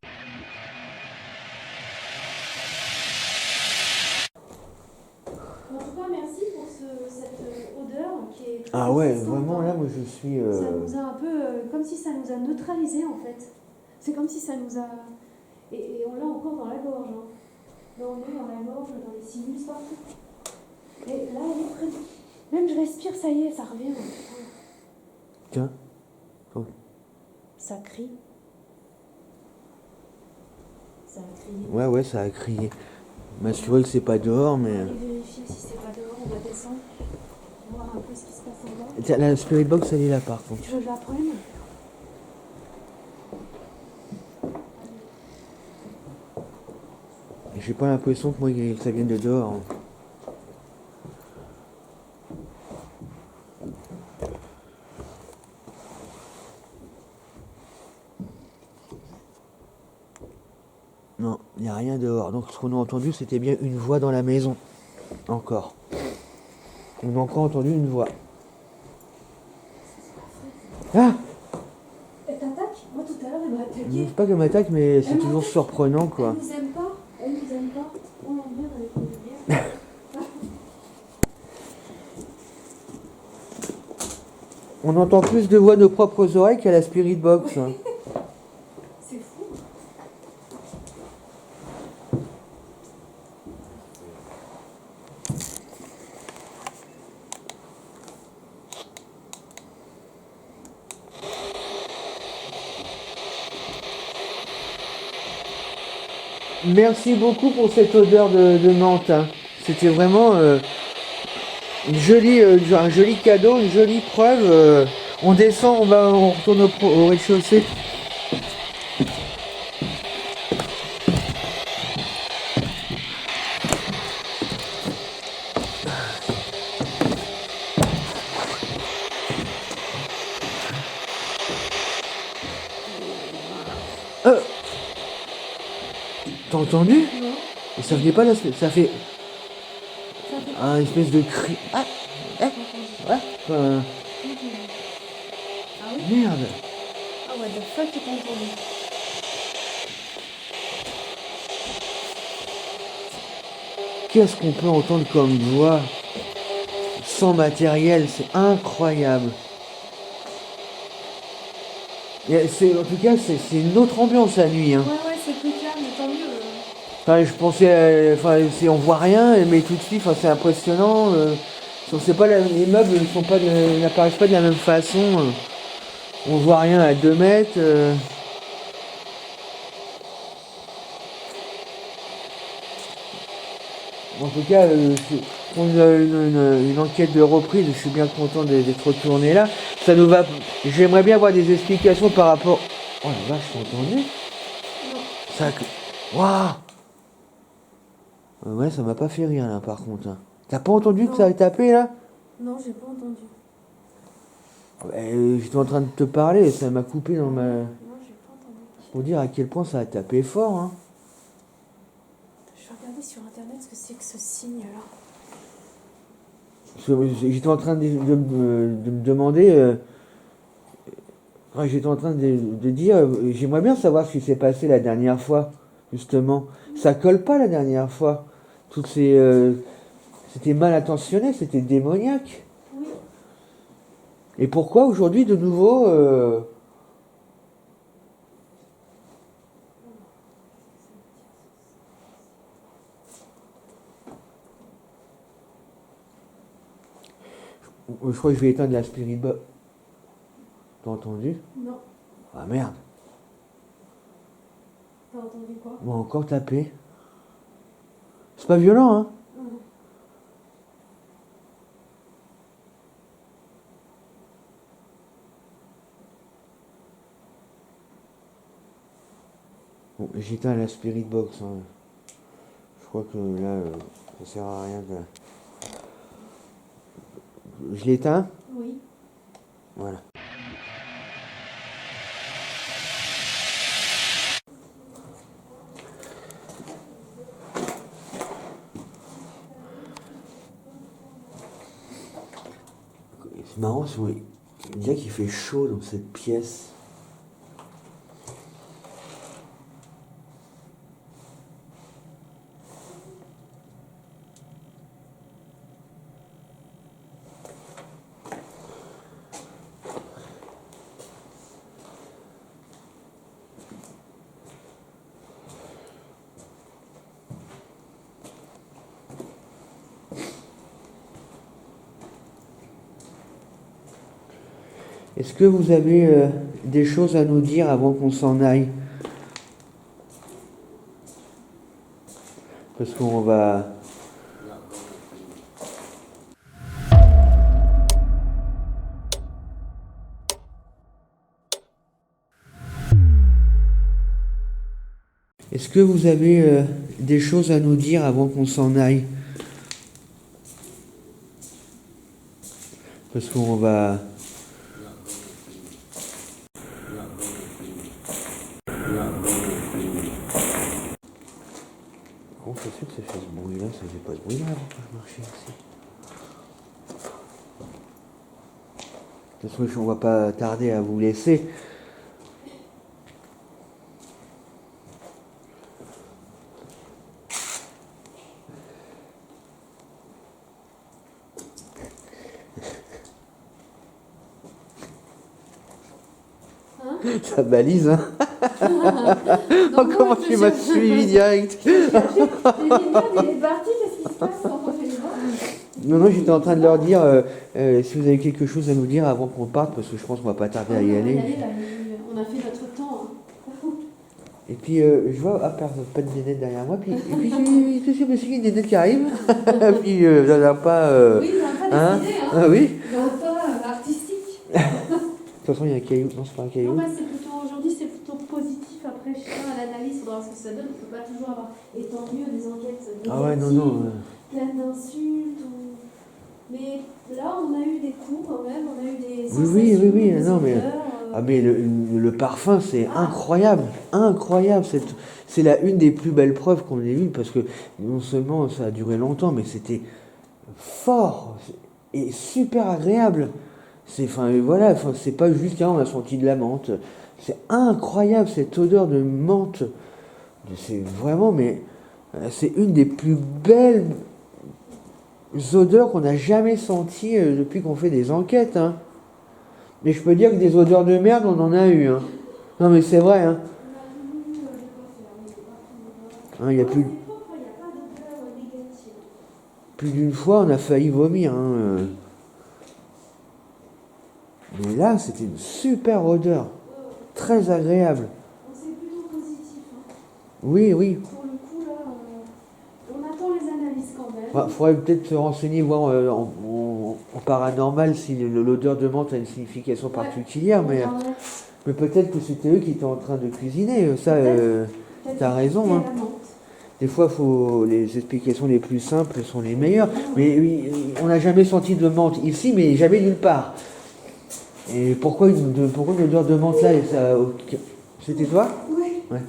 En tout cas, merci pour cette odeur qui est très Ah ouais, puissante, vraiment, hein. là, moi, je suis... Ça nous a un peu... comme si ça nous a neutralisés, en fait. C'est comme si ça nous a... Et on l'a encore dans la gorge. Hein. Là, on est dans la gorge, dans les sinus, partout. Et là, on est près de... Même je respire, ça y est, ça revient. Tiens. Oh. Ça crie. Ça a crié. Ouais, ça a crié. M'assurer que c'est pas dehors, mais... On va aller vérifier si c'est pas dehors, on va descendre, voir un peu ce qui se passe en bas. Tiens, la Spirit Box, elle est là, par contre. Tu veux que je la prenne? J'ai pas l'impression que moi, que ça vienne de dehors. Hein. Non, il n'y a rien dehors. Donc ce qu'on a entendu, c'était bien une voix dans la maison. Encore. On a encore entendu une voix. Ah! Elle t'attaque? Moi tout à l'heure elle m'a attaqué. C'est pas qu'elle m'attaque, mais c'est toujours surprenant, quoi. Elle nous aime pas. Elle nous aime pas. On l'emmerde avec les lumières. On entend plus de voix de nos propres oreilles qu'à la Spirit Box. Hein. C'est fou. Merci beaucoup pour cette odeur de menthe. Hein. C'était vraiment un joli cadeau, une jolie preuve. On descend, on retourne au rez-de-chaussée. T'as entendu? Non. Et ça venait pas là, ça fait un espèce de cri. Ah, ouais. Ah oui? Merde. Ah what the fuck, tu t'as entendu? Qu'est-ce qu'on peut entendre comme voix sans matériel? C'est incroyable. En tout cas, c'est une autre ambiance la nuit. Hein. Ouais, c'est plus calme, tant mieux. Enfin, je pensais, on voit rien, mais tout de suite, c'est impressionnant. Les meubles n'apparaissent pas de la même façon. On voit rien à 2 mètres. En tout cas, pour une enquête de reprise, je suis bien content d'être retourné là. Ça nous va. J'aimerais bien avoir des explications par rapport. Oh la vache, t'as entendu? Non. Ça. Waouh! Ouais, ça m'a pas fait rire là par contre. Hein. T'as pas entendu Non. que ça a tapé là? Non, j'ai pas entendu. J'étais en train de te parler, ça m'a coupé dans ma. Non, j'ai pas entendu. Pour dire à quel point ça a tapé fort. Hein. Je vais regarder sur internet ce que c'est que ce signe là. J'étais en train de me demander. Ouais, j'étais en train de dire, j'aimerais bien savoir ce qui s'est passé la dernière fois, justement. Ça colle pas la dernière fois. Toutes ces, c'était mal intentionné, c'était démoniaque. Oui. Et pourquoi aujourd'hui de nouveau je crois que je vais éteindre la Spirit Box. T'as entendu? Non. Ah merde. T'as entendu quoi? On va encore taper. C'est pas violent, hein? Bon, j'éteins la Spirit Box. Hein. Je crois que là, ça sert à rien de... Je l'éteins? Oui. Voilà. C'est marrant, il dirait qu'il fait chaud dans cette pièce. Est-ce que vous avez des choses à nous dire avant qu'on s'en aille? Parce qu'on va... Est-ce que vous avez des choses à nous dire avant qu'on s'en aille? Parce qu'on va... Comment ça se fait que ça fait ce bruit-là? Ça faisait pas de bruit là avant que je marchais ici. De toute façon, on va pas tarder à vous laisser. Ça balise, hein. Oh, comment tu m'as suivi direct. Il est parti, qu'est-ce qui se passe? Non, j'étais en train de leur dire si vous avez quelque chose à nous dire avant qu'on parte, parce que je pense qu'on va pas tarder à y aller. On a fait notre temps. Hein. Et puis, je vois, pas de nénette derrière moi, et puis je me suis dit, une nénette qui arrive, et puis, ça n'a pas... oui, ça n'a pas hein, décidé, hein. Ah oui. Ça n'a pas artistique. De toute façon, il y a un caillou, non, c'est pas un caillou. Non, c'est plutôt, aujourd'hui, c'est plutôt positif. Après, je sais pas, à l'analyse, il faudra voir ce que ça donne. On ne peut pas toujours avoir, et tant mieux, des enquêtes négatives, Ah ouais, non. pleines d'insultes. Mais là, on a eu des coups quand même, on a eu des sensations, Oui, des non, mais... odeurs, Ah mais le parfum, c'est incroyable, incroyable. C'est la une des plus belles preuves qu'on ait eues, parce que non seulement ça a duré longtemps, mais c'était fort et super agréable. C'est pas juste on a senti de la menthe. C'est incroyable cette odeur de menthe. C'est vraiment, mais c'est une des plus belles odeurs qu'on a jamais senties depuis qu'on fait des enquêtes. Hein. Mais je peux dire que des odeurs de merde, on en a eu. Hein. Non mais c'est vrai. Hein. Hein, y a plus d'une fois, on a failli vomir. Hein. Mais là, c'était une super odeur. Très agréable. C'est plutôt positif. Hein. Oui. Pour le coup, là, on attend les analyses quand même. Il faudrait peut-être se renseigner, voir en paranormal si l'odeur de menthe a une signification particulière. Mais peut-être que c'était eux qui étaient en train de cuisiner. Ça, t'as raison. Hein. Des fois, les explications les plus simples sont les meilleures. Mais oui, on n'a jamais senti de menthe ici, mais jamais nulle part. Et pourquoi une odeur de menthe là? C'était toi? Oui. Ouais.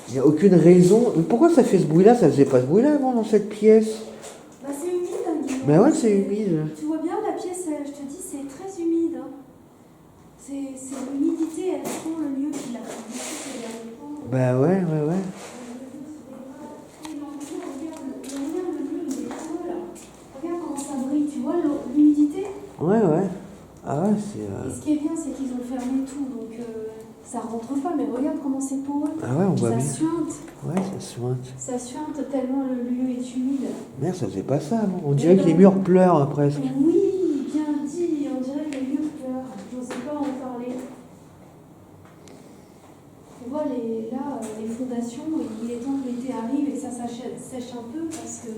Il n'y a aucune raison. Pourquoi ça fait ce bruit-là? Ça faisait pas ce bruit-là avant dans cette pièce. Bah c'est humide. Hein, bah ouais, c'est humide. Tu vois bien la pièce, je te dis, c'est très humide. Hein. c'est l'humidité, elle prend le lieu qu'il a fait. Bah ouais, ouais, ouais. Regarde comment ça brille, tu vois l'humidité? Ouais, ouais. Ah ouais, c'est... Et ce qui est bien, c'est qu'ils ont fermé tout, donc ça rentre pas, mais regarde comment c'est poreux. Ah ouais, on voit bien. Ça suinte. Ouais, ça suinte. Ça suinte tellement le lieu est humide. Merde, ça faisait pas ça avant. On dirait que les murs pleurent presque. Oui, bien dit, on dirait que les murs pleurent. Je ne sais pas en parler. Tu vois, les fondations, il est temps que l'été arrive et que ça sèche un peu parce que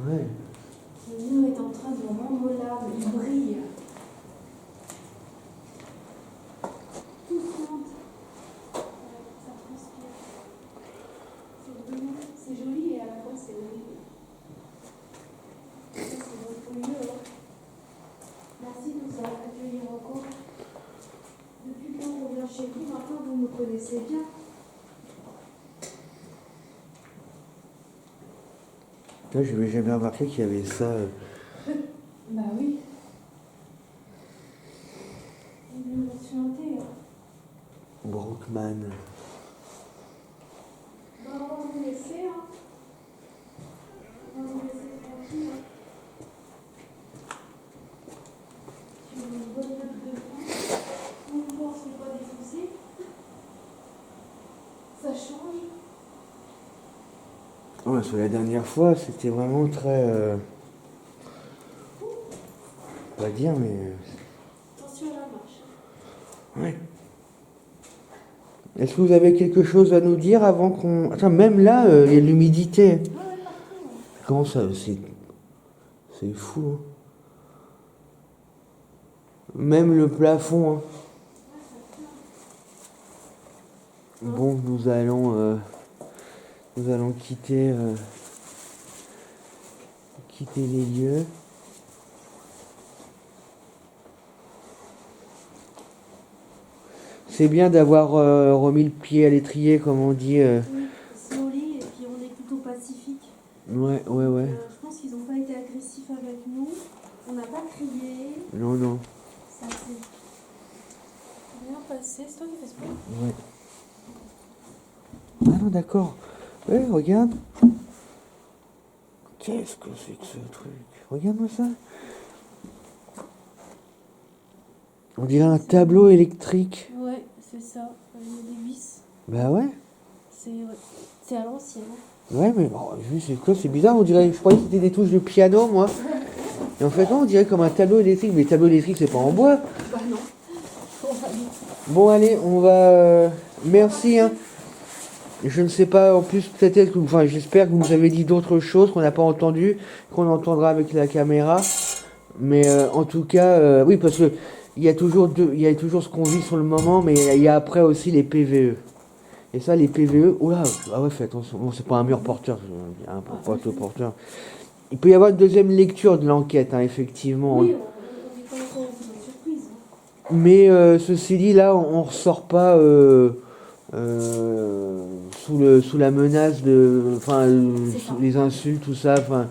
ouais. le mur est en train de rendre là, il brille. Tout suinte. Ça transpire. C'est joli et à la fois c'est horrible. Ça, c'est votre lieu. Hein. Merci de nous accueillir encore. Depuis qu'on revient chez vous, maintenant vous me connaissez bien. Là, je n'avais jamais remarqué qu'il y avait ça. Bah oui. Il nous a suinté. Brookman. Bah, on va vous laisser. Hein. On va vous laisser tranquille. Hein. Sur une bonne note de fin. Nous ne pensons pas défoncer. Ça change. Ouais, parce que la dernière fois, c'était vraiment très... on va dire, mais... Attention à la marche. Ouais. Est-ce que vous avez quelque chose à nous dire avant qu'on... Attends, même là, il y a de l'humidité. Ouais, partout. Comment ça, c'est fou. Hein. Même le plafond. Hein. Bon, nous allons quitter les lieux. C'est bien d'avoir remis le pied à l'étrier, comme on dit. Oui, c'est au lit et puis on est plutôt pacifique. Ouais, ouais, ouais. Je pense qu'ils n'ont pas été agressifs avec nous. On n'a pas crié. Non, non. Ça s'est bien passé. C'est toi qui fais ce bruit? Ouais. Ah non, d'accord. Ouais, regarde. Qu'est-ce que c'est que ce truc? Regarde-moi ça. On dirait un tableau électrique. Ouais, c'est ça. Il y a des vis. Bah ouais. C'est à l'ancienne. Ouais, mais c'est quoi? C'est bizarre. On dirait. Je croyais que c'était des touches de piano, moi. Et en fait, non, on dirait comme un tableau électrique. Mais le tableau électrique, c'est pas en bois. Bah non. Bon, allez, on va. Merci. Hein. Je ne sais pas, en plus, peut-être que. Enfin, j'espère que vous nous avez dit d'autres choses qu'on n'a pas entendues, qu'on entendra avec la caméra. Mais en tout cas, oui, parce que. Il y a toujours ce qu'on vit sur le moment, mais il y a après aussi les PVE. Et ça, les PVE, oula, ah ouais, fais attention. Bon, c'est pas un mur porteur, un poteau porteur. Il peut y avoir une deuxième lecture de l'enquête, hein, effectivement. Oui, on n'est pas encore en surprise. Mais ceci dit, là, on ressort pas sous la menace de, enfin, les insultes, tout ça, enfin.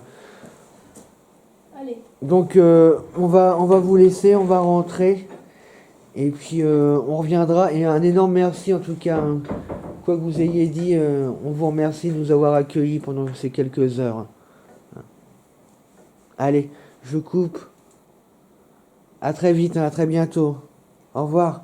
Allez. Donc on va vous laisser, on va rentrer et puis on reviendra et un énorme merci en tout cas, hein. Quoi que vous ayez dit, on vous remercie de nous avoir accueillis pendant ces quelques heures. Allez, je coupe. À très vite, hein, à très bientôt. Au revoir.